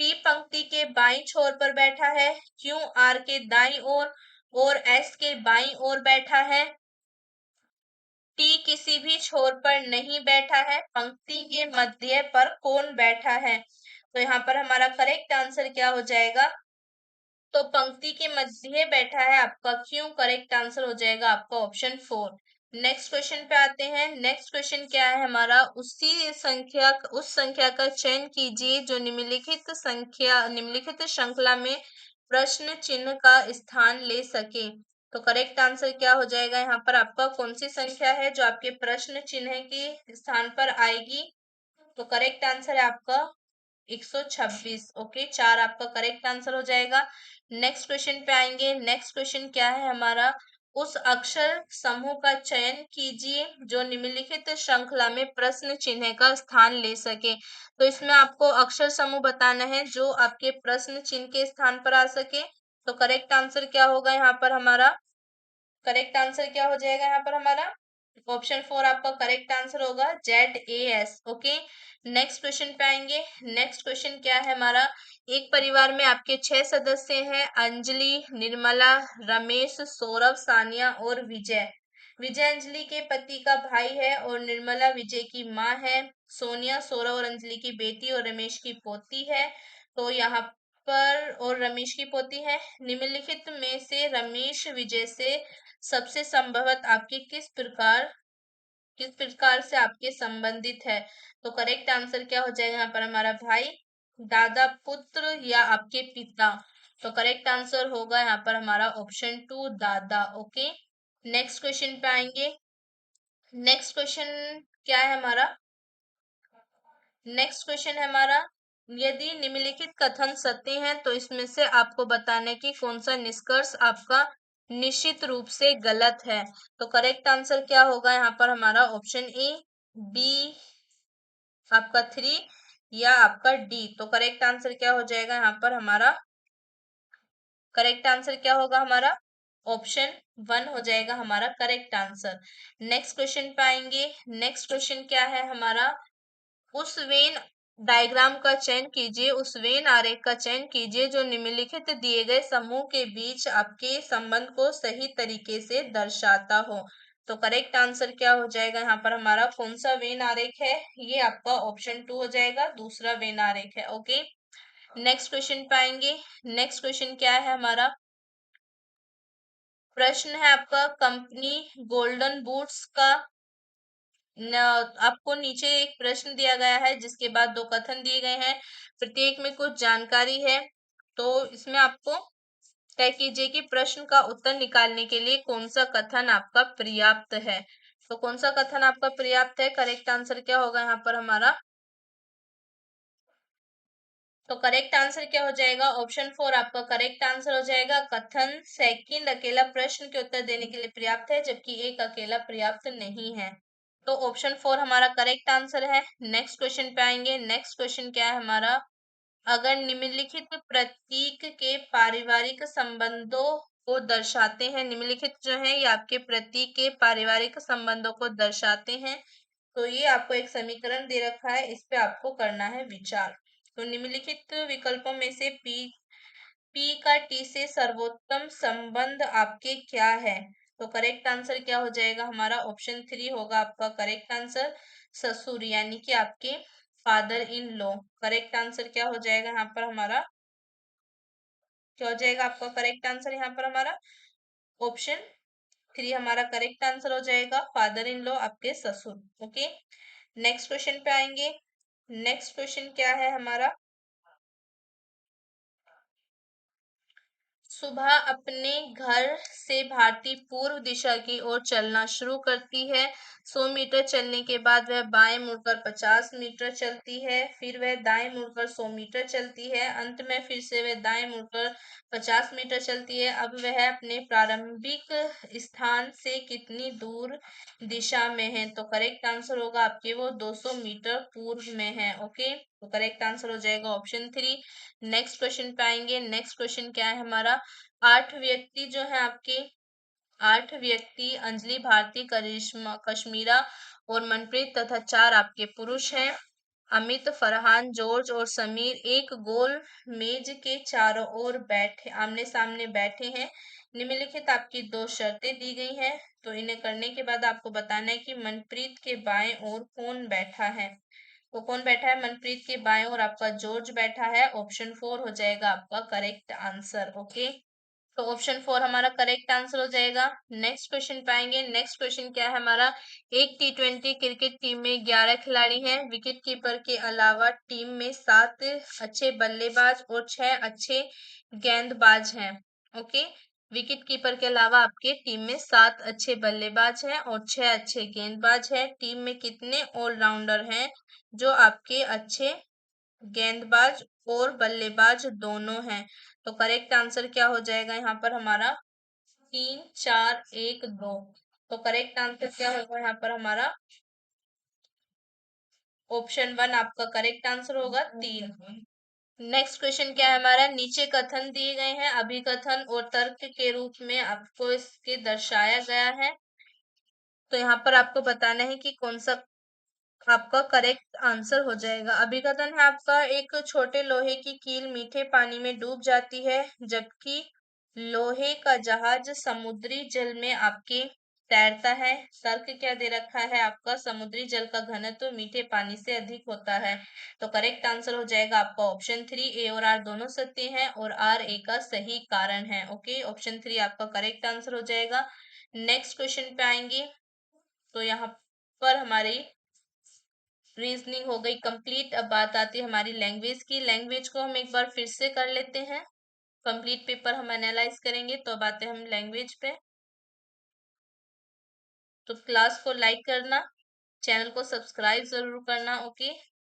पी पंक्ति के बाईं छोर पर बैठा है, क्यू आर के दाईं ओर और एस के बाईं ओर बैठा है। टी किसी भी छोर पर नहीं बैठा है। पंक्ति के मध्य पर कौन बैठा है, तो यहाँ पर हमारा करेक्ट आंसर क्या हो जाएगा, तो पंक्ति के मध्य बैठा है आपका क्यों। करेक्ट आंसर हो जाएगा आपका ऑप्शन 4। नेक्स्ट क्वेश्चन पे आते हैं। नेक्स्ट क्वेश्चन क्या है हमारा, उस संख्या का चयन कीजिए जो निम्नलिखित श्रृंखला में प्रश्न चिन्ह का स्थान ले सके। तो करेक्ट आंसर क्या हो जाएगा यहाँ पर आपका? कौन सी संख्या है जो आपके प्रश्न चिन्ह के स्थान पर आएगी? तो करेक्ट आंसर है आपका 126। ओके, 4 आपका करेक्ट आंसर हो जाएगा। नेक्स्ट क्वेश्चन पे आएंगे। नेक्स्ट क्वेश्चन क्या है हमारा? उस अक्षर समूह का चयन कीजिए जो निम्नलिखित श्रृंखला में प्रश्न चिन्ह का स्थान ले सके। तो इसमें आपको अक्षर समूह बताना है जो आपके प्रश्न चिन्ह के स्थान पर आ सके। तो करेक्ट आंसर क्या होगा यहाँ पर हमारा? करेक्ट आंसर क्या हो जाएगा यहाँ पर हमारा? ऑप्शन 4 आपका करेक्ट आंसर होगा, ZAS। ओके, नेक्स्ट क्वेश्चन पे आएंगे। नेक्स्ट क्वेश्चन क्या है हमारा? एक परिवार में आपके 6 सदस्य हैं, अंजलि, निर्मला, रमेश, सौरभ, सानिया और विजय। विजय अंजलि के पति का भाई है और निर्मला विजय की माँ है। सोनिया सौरभ और अंजलि की बेटी और रमेश की पोती है। तो यहाँ पर और रमेश की पोती है। निम्नलिखित में से रमेश विजय से सबसे संभवत आपके किस प्रकार से आपके संबंधित है? तो करेक्ट आंसर क्या हो जाएगा यहाँ पर हमारा? भाई, दादा, पुत्र या आपके पिता? तो करेक्ट आंसर होगा यहाँ पर हमारा ऑप्शन 2, दादा। ओके, नेक्स्ट क्वेश्चन पे आएंगे। नेक्स्ट क्वेश्चन क्या है हमारा? नेक्स्ट क्वेश्चन है हमारा, यदि निम्नलिखित कथन सत्य हैं तो इसमें से आपको बताना है कि कौन सा निष्कर्ष आपका निश्चित रूप से गलत है। तो करेक्ट आंसर क्या होगा यहाँ पर हमारा? ऑप्शन ए, बी, आपका 3 या आपका डी? तो करेक्ट आंसर क्या हो जाएगा यहाँ पर हमारा? करेक्ट आंसर क्या होगा हमारा? ऑप्शन 1 हो जाएगा हमारा करेक्ट आंसर। नेक्स्ट क्वेश्चन पे आएंगे। नेक्स्ट क्वेश्चन क्या है हमारा? उस वेन डायग्राम का चयन कीजिए, उस वेन आरेख का चयन कीजिए जो निम्नलिखित दिए गए समूह के बीच आपके संबंध को सही तरीके से दर्शाता हो। तो करेक्ट आंसर क्या हो जाएगा यहाँ पर हमारा? कौन सा वेन आरेख है? ये आपका ऑप्शन 2 हो जाएगा, दूसरा वेन आरेख है। ओके, नेक्स्ट क्वेश्चन पे आएंगे। नेक्स्ट क्वेश्चन क्या है हमारा? प्रश्न है आपका, कंपनी गोल्डन बूट्स का आपको नीचे एक प्रश्न दिया गया है जिसके बाद 2 कथन दिए गए हैं, प्रत्येक में कुछ जानकारी है। तो इसमें आपको तय कीजिए कि प्रश्न का उत्तर निकालने के लिए कौन सा कथन आपका पर्याप्त है। तो कौन सा कथन आपका पर्याप्त है? करेक्ट आंसर क्या होगा यहाँ पर हमारा? तो करेक्ट आंसर क्या हो जाएगा? ऑप्शन 4 आपका करेक्ट आंसर हो जाएगा। कथन सेकंड अकेला प्रश्न के उत्तर देने के लिए पर्याप्त है जबकि एक अकेला पर्याप्त नहीं है। तो ऑप्शन 4 हमारा करेक्ट आंसर है। नेक्स्ट क्वेश्चन पे आएंगे। नेक्स्ट क्वेश्चन क्या है हमारा? अगर निम्नलिखित प्रतीक के पारिवारिक संबंधों को दर्शाते हैं, निम्नलिखित जो है ये आपके प्रतीक के पारिवारिक संबंधों को दर्शाते हैं। तो ये आपको एक समीकरण दे रखा है, इस पे आपको करना है विचार। तो निम्नलिखित विकल्पों में से पी का टी से सर्वोत्तम संबंध आपके क्या है? तो करेक्ट आंसर क्या हो जाएगा हमारा? ऑप्शन 3 होगा आपका करेक्ट आंसर, ससुर यानी कि आपके father in law. Correct answer क्या हो जाएगा यहाँ पर हमारा? क्या हो जाएगा आपका करेक्ट आंसर यहाँ पर हमारा? ऑप्शन 3 हमारा करेक्ट आंसर हो जाएगा, फादर इन लॉ आपके ससुर। ओके, नेक्स्ट क्वेश्चन पे आएंगे। नेक्स्ट क्वेश्चन क्या है हमारा? सुबह अपने घर से भारती पूर्व दिशा की ओर चलना शुरू करती है। 100 मीटर चलने के बाद वह बाएं मुड़कर 50 मीटर चलती है, फिर वह दाएं मुड़कर 100 मीटर चलती है, अंत में फिर से वह दाएं मुड़कर 50 मीटर चलती है। अब वह अपने प्रारंभिक स्थान से कितनी दूर दिशा में है? तो करेक्ट आंसर होगा आपके वो 200 मीटर पूर्व में है। ओके, तो करेक्ट आंसर हो जाएगा ऑप्शन 3। नेक्स्ट क्वेश्चन पे आएंगे। नेक्स्ट क्वेश्चन क्या है हमारा? 8 व्यक्ति जो है आपके, 8 व्यक्ति अंजलि, भारती, करिश्मा, कश्मीरा और मनप्रीत तथा 4 आपके पुरुष हैं। अमित, फरहान, जॉर्ज और समीर एक गोल मेज के चारों ओर बैठे आमने सामने बैठे हैं। निम्नलिखित आपकी 2 शर्तें दी गई हैं। तो इन्हें करने के बाद आपको बताना है कि मनप्रीत के बाएं ओर कौन बैठा है। तो कौन बैठा है? मनप्रीत के बाएं ओर आपका जॉर्ज बैठा है। ऑप्शन 4 हो जाएगा आपका करेक्ट आंसर। ओके, तो ऑप्शन 4 हमारा करेक्ट आंसर हो जाएगा। नेक्स्ट क्वेश्चन पाएंगे। नेक्स्ट क्वेश्चन क्या है हमारा? एक T20 क्रिकेट टीम में 11 खिलाड़ी हैं, विकेट कीपर के अलावा टीम में 7 अच्छे बल्लेबाज और 6 अच्छे गेंदबाज हैं। ओके, विकेट कीपर के अलावा आपके टीम में 7 अच्छे बल्लेबाज हैं और 6 अच्छे गेंदबाज हैं। टीम में कितने ऑलराउंडर हैं जो आपके अच्छे गेंदबाज और बल्लेबाज दोनों हैं? तो करेक्ट आंसर क्या हो जाएगा यहाँ पर हमारा? 3, 4, 1, 2। तो करेक्ट आंसर क्या होगा यहाँ पर हमारा? ऑप्शन 1 आपका करेक्ट आंसर होगा, 3। नेक्स्ट क्वेश्चन क्या है हमारा? नीचे कथन दिए गए हैं, अभिकथन और तर्क के रूप में आपको इसके दर्शाया गया है। तो यहाँ पर आपको बताना है कि कौन सा आपका करेक्ट आंसर हो जाएगा। अभिकथन है आपका, एक छोटे लोहे की कील मीठे पानी में डूब जाती है जबकि लोहे का जहाज समुद्री जल में आपके तैरता है। तर्क क्या दे रखा है आपका? समुद्री जल का घनत्व मीठे पानी से अधिक होता है। तो करेक्ट आंसर हो जाएगा आपका ऑप्शन 3। ए और आर दोनों सत्य हैं और आर ए का सही कारण है। ओके, ऑप्शन 3 आपका करेक्ट आंसर हो जाएगा। नेक्स्ट क्वेश्चन पे आएंगे तो यहाँ पर हमारी रीजनिंग हो गई कंप्लीट। अब बात आती है हमारी लैंग्वेज की। लैंग्वेज को हम एक बार फिर से कर लेते हैं, कंप्लीट पेपर हम एनालाइज करेंगे। तो अब आते हैं हम लैंग्वेज पे। तो क्लास को लाइक करना, चैनल को सब्सक्राइब जरूर करना। ओके,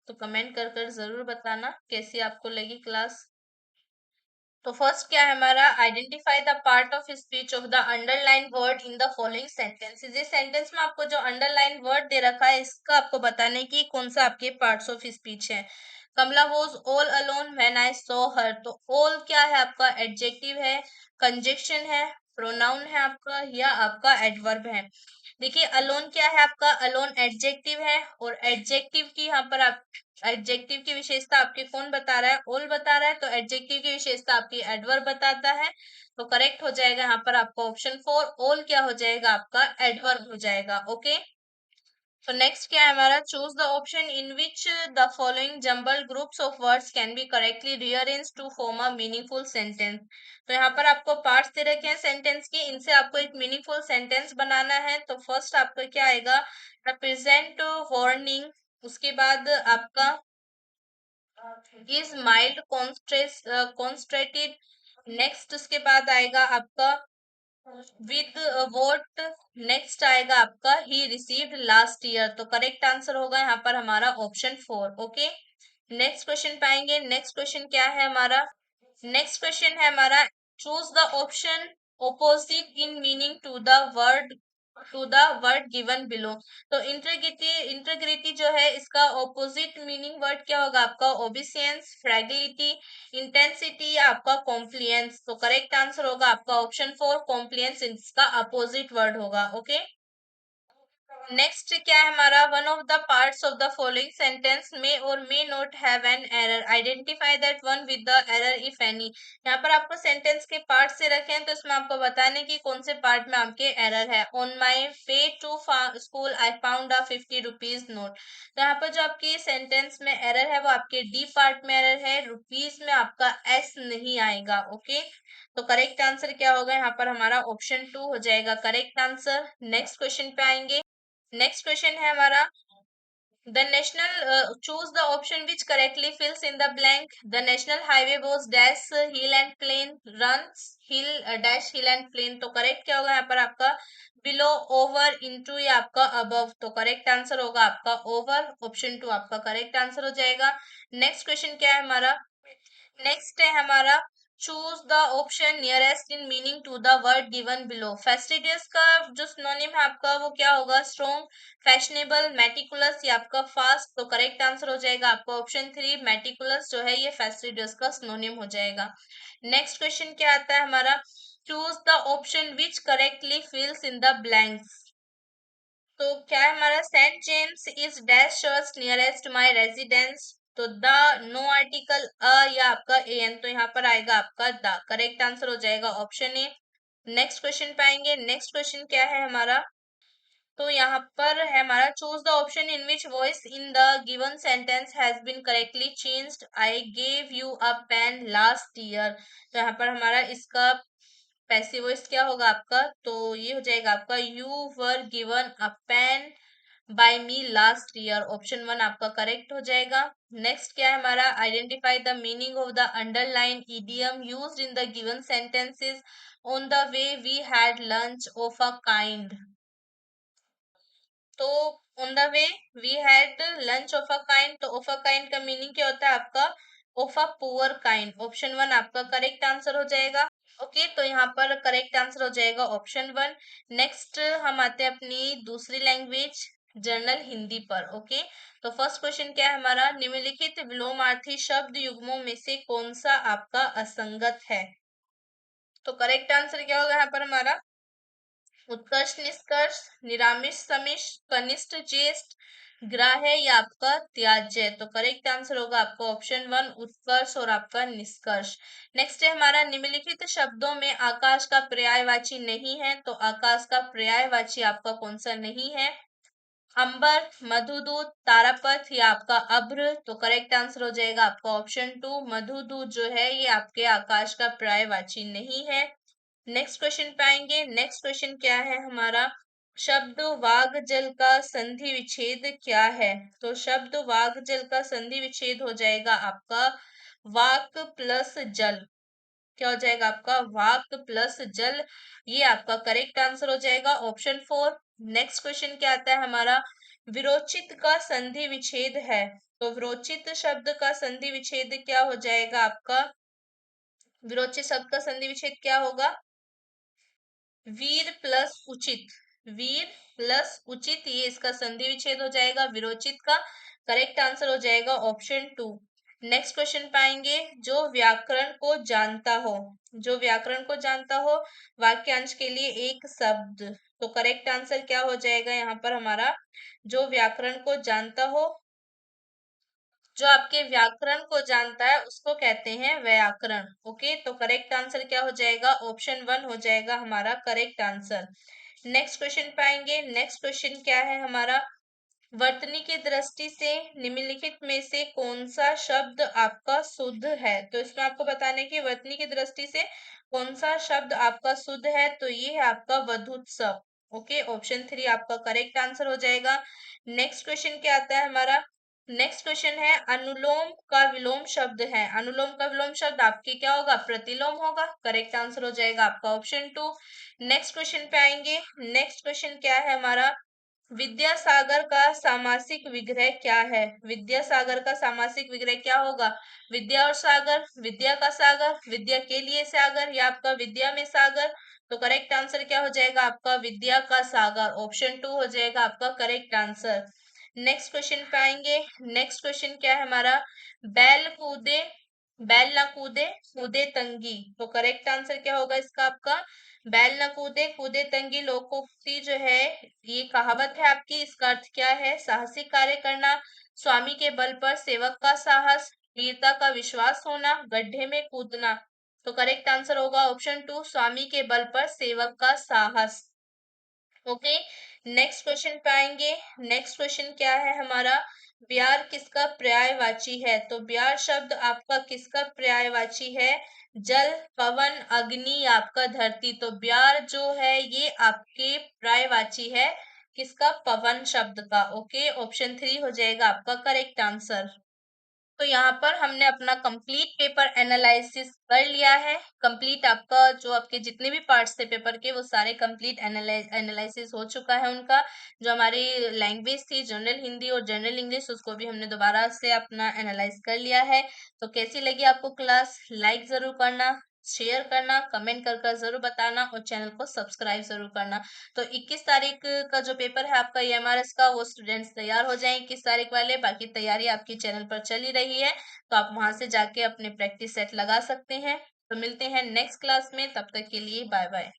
तो कमेंट कर कर जरूर बताना कैसी आपको लगी क्लास। तो फर्स्ट क्या है हमारा? Identify the part of speech of the underline word in the following sentences. इस सेंटेंस में आपको जो अंडरलाइन वर्ड दे रखा है इसका आपको बताना है कि कौन सा आपके पार्ट्स ऑफ स्पीच है। Kamala was all alone when I saw her. तो ऑल क्या है आपका? एडजेक्टिव है, कंजक्शन है, प्रोनाउन है आपका, या आपका एडवर्ब है। देखिए अलोन क्या है आपका? अलोन एडजेक्टिव है और एडजेक्टिव की यहाँ पर आप एडजेक्टिव की विशेषता आपके कौन बता रहा है? ऑल बता रहा है। तो एडजेक्टिव की विशेषता आपकी एडवर्ब बताता है। तो करेक्ट हो जाएगा यहाँ पर आपका ऑप्शन 4। ऑल क्या हो जाएगा आपका? एडवर्ब हो जाएगा। ओके, तो नेक्स्ट क्या है हमारा? Choose the option in which the following jumble groups of words can be correctly rearrange to form a meaningful sentence. तो यहाँ पर आपको पार्ट्स दे रखे हैं सेंटेंस के, इनसे आपको एक मीनिंगफुल सेंटेंस बनाना है। तो फर्स्ट आपका क्या आएगा? रिप्रेजेंट वार्निंग, उसके बाद आपका इज माइल्ड कॉन्स्ट्रेटेड। नेक्स्ट उसके बाद आएगा आपका विद वोट। नेक्स्ट आएगा आपका ही रिसीव्ड लास्ट ईयर। तो करेक्ट आंसर होगा यहाँ पर हमारा ऑप्शन 4। ओके, नेक्स्ट क्वेश्चन पाएंगे। नेक्स्ट क्वेश्चन क्या है हमारा? नेक्स्ट क्वेश्चन है हमारा, choose the option opposite in meaning to the word given below. तो इंटीग्रिटी जो है इसका ऑपोजिट मीनिंग वर्ड क्या होगा आपका? ओबिसियंस, फ्रैगिलिटी, इंटेंसिटी, या आपका कॉम्प्लियंस। तो करेक्ट आंसर होगा आपका ऑप्शन 4, कॉम्प्लियंस इसका अपोजिट वर्ड होगा। ओके, नेक्स्ट क्या है हमारा? One of the parts of the following sentence में और may not have an error, identify that one with the error if any. यहाँ पर आपको सेंटेंस के पार्ट से रखे हैं तो इसमें आपको बताने की कौन से पार्ट में आपके एरर है। On my way to school I found a 50 rupees note. तो यहाँ पर जो आपकी सेंटेंस में एरर है वो आपके डी पार्ट में एरर है, रुपीज में आपका एस नहीं आएगा। ओके, तो करेक्ट आंसर क्या होगा यहाँ पर हमारा? ऑप्शन 2 हो जाएगा करेक्ट आंसर। नेक्स्ट क्वेश्चन पे आएंगे। नेक्स्ट क्वेश्चन है हमारा, the national choose the option which correctly fills in the blank. The national highway goes dash hill and plain runs hill dash hill and plain. तो correct क्या होगा यहाँ पर आपका? बिलो, ओवर, इनटू, या आपका अबव। तो करेक्ट आंसर होगा आपका ओवर, ऑप्शन 2 आपका करेक्ट आंसर हो जाएगा। नेक्स्ट क्वेश्चन क्या है हमारा? नेक्स्ट है हमारा, choose the option nearest in meaning to the word given below. Fastidious का जो सिनोनिम है आपका वो क्या होगा? स्ट्रॉन्ग, फैशनेबल, मेटिकुलस, या आपका फास्ट। तो करेक्ट आंसर हो जाएगा आपका ऑप्शन 3, मेटिकुलस जो है ये फेस्टिडियस का सिनोनिम हो जाएगा। नेक्स्ट क्वेश्चन क्या आता है हमारा? Choose the option which correctly fills in the blanks. तो क्या है हमारा? Saint James is dash church nearest my residence. तो द, नो आर्टिकल, अ, या आपका ए एन। तो यहाँ पर आएगा आपका द, करेक्ट आंसर हो जाएगा ऑप्शन ए। नेक्स्ट क्वेश्चन पाएंगे। नेक्स्ट क्वेश्चन क्या है हमारा? तो यहाँ पर है हमारा, choose the option in which voice in the given sentence has been correctly changed. I gave you a pen last year. तो यहाँ पर हमारा इसका पैसिव वॉइस क्या होगा आपका? तो ये हो जाएगा आपका, you were given a pen by me last year. Option 1 आपका करेक्ट हो जाएगा। नेक्स्ट क्या है हमारा, identify the meaning of the underline idiom used in the given sentences. On the way we had lunch of a kind. तो on the way we had lunch of a kind, तो of a kind का मीनिंग क्या होता है आपका, of a poor kind. Option 1 आपका correct answer हो जाएगा। ओके, तो यहाँ पर करेक्ट आंसर हो जाएगा ऑप्शन 1। नेक्स्ट हम आते हैं अपनी दूसरी लैंग्वेज जर्नल हिंदी पर। ओके, तो फर्स्ट क्वेश्चन क्या है हमारा, निम्नलिखित विलोमार्थी शब्द युग्मों में से कौन सा आपका असंगत है। तो करेक्ट आंसर क्या होगा यहाँ पर हमारा, उत्कर्ष निष्कर्ष, निरामिष समिष, कनिष्ठ ज्येष्ठ, ग्राह्य या आपका त्याज्य। तो करेक्ट आंसर होगा आपका ऑप्शन 1 उत्कर्ष और आपका निष्कर्ष। नेक्स्ट है हमारा, निम्नलिखित शब्दों में आकाश का पर्यायवाची नहीं है। तो आकाश का पर्यायवाची आपका कौन सा नहीं है, अंबर, मधुदूत, तारापथ या आपका अभ्र। तो करेक्ट आंसर हो जाएगा आपका ऑप्शन 2 मधुदूत जो है ये आपके आकाश का पर्यायवाची नहीं है। नेक्स्ट क्वेश्चन पे आएंगे। नेक्स्ट क्वेश्चन क्या है हमारा, शब्द वाग जल का संधि विच्छेद क्या है। तो शब्द वाग जल का संधि विच्छेद हो जाएगा आपका वाक प्लस जल। क्या हो जाएगा आपका, वाक प्लस जल। ये आपका करेक्ट आंसर हो जाएगा ऑप्शन 4। नेक्स्ट क्वेश्चन क्या आता है हमारा, विरोचित का संधि विच्छेद है। तो विरोचित शब्द का संधि विच्छेद क्या हो जाएगा आपका, विरोचित शब्द का संधि विच्छेद क्या होगा, वीर प्लस उचित। वीर प्लस उचित, ये इसका संधि विच्छेद हो जाएगा विरोचित का। करेक्ट आंसर हो जाएगा ऑप्शन 2। नेक्स्ट क्वेश्चन पाएंगे, जो व्याकरण को जानता हो, जो व्याकरण को जानता हो वाक्यांश के लिए एक शब्द। तो करेक्ट आंसर क्या हो जाएगा यहाँ पर हमारा, जो व्याकरण को जानता हो, जो आपके व्याकरण को जानता है उसको कहते हैं व्याकरण। ओके, तो करेक्ट आंसर क्या हो जाएगा, ऑप्शन 1 हो जाएगा हमारा करेक्ट आंसर। नेक्स्ट क्वेश्चन पाएंगे। नेक्स्ट क्वेश्चन क्या है हमारा, वर्तनी की दृष्टि से निम्नलिखित में से कौन सा शब्द आपका शुद्ध है। तो इसमें आपको बताने की वर्तनी की दृष्टि से कौन सा शब्द आपका शुद्ध है, तो ये है आपका वधुत्सव। ओके, ऑप्शन 3 आपका करेक्ट आंसर हो जाएगा। नेक्स्ट क्वेश्चन क्या आता है हमारा, नेक्स्ट क्वेश्चन है, अनुलोम का विलोम शब्द है। अनुलोम का विलोम शब्द आपके क्या होगा, प्रतिलोम होगा। करेक्ट आंसर हो जाएगा आपका ऑप्शन 2। नेक्स्ट क्वेश्चन पे आएंगे। नेक्स्ट क्वेश्चन क्या है हमारा, विद्यासागर का सामासिक विग्रह क्या है। विद्यासागर का सामासिक विग्रह क्या होगा, विद्या और सागर, विद्या का सागर, विद्या के लिए सागर या आपका विद्या में सागर। तो करेक्ट आंसर क्या हो जाएगा आपका, विद्या का सागर। ऑप्शन 2 हो जाएगा आपका करेक्ट आंसर। नेक्स्ट क्वेश्चन पे आएंगे। नेक्स्ट क्वेश्चन क्या है हमारा, बैल कूदे, बैल ना कूदे कूदे तंगी। तो करेक्ट आंसर क्या होगा इसका आपका, बैल न कूदे कूदे तंगी लोकोक्ति जो है ये कहावत है आपकी। इसका अर्थ क्या है, साहसिक कार्य करना, स्वामी के बल पर सेवक का साहस, वीरता का विश्वास होना, गड्ढे में कूदना। तो करेक्ट आंसर होगा ऑप्शन 2 स्वामी के बल पर सेवक का साहस। ओके, नेक्स्ट क्वेश्चन पे आएंगे। नेक्स्ट क्वेश्चन क्या है हमारा, ब्यार किसका पर्यायवाची है। तो ब्यार शब्द आपका किसका पर्यायवाची है, जल, पवन, अग्नि या आपका धरती। तो ब्यार जो है ये आपके पर्यायवाची है किसका, पवन शब्द का। ओके, ऑप्शन 3 हो जाएगा आपका करेक्ट आंसर। तो यहाँ पर हमने अपना कंप्लीट पेपर एनालिसिस कर लिया है। कंप्लीट आपका जो आपके जितने भी पार्ट्स थे पेपर के वो सारे कंप्लीट एनालिसिस हो चुका है उनका। जो हमारी लैंग्वेज थी जनरल हिंदी और जनरल इंग्लिश उसको भी हमने दोबारा से अपना एनालाइज कर लिया है। तो कैसी लगी आपको क्लास, लाइक जरूर करना, शेयर करना, कमेंट कर जरूर बताना और चैनल को सब्सक्राइब जरूर करना। तो 21 तारीख का जो पेपर है आपका ईएमआरएस का वो स्टूडेंट्स तैयार हो जाएं 21 तारीख वाले। बाकी तैयारी आपकी चैनल पर चल ही रही है, तो आप वहां से जाके अपने प्रैक्टिस सेट लगा सकते हैं। तो मिलते हैं नेक्स्ट क्लास में, तब तक के लिए बाय बाय।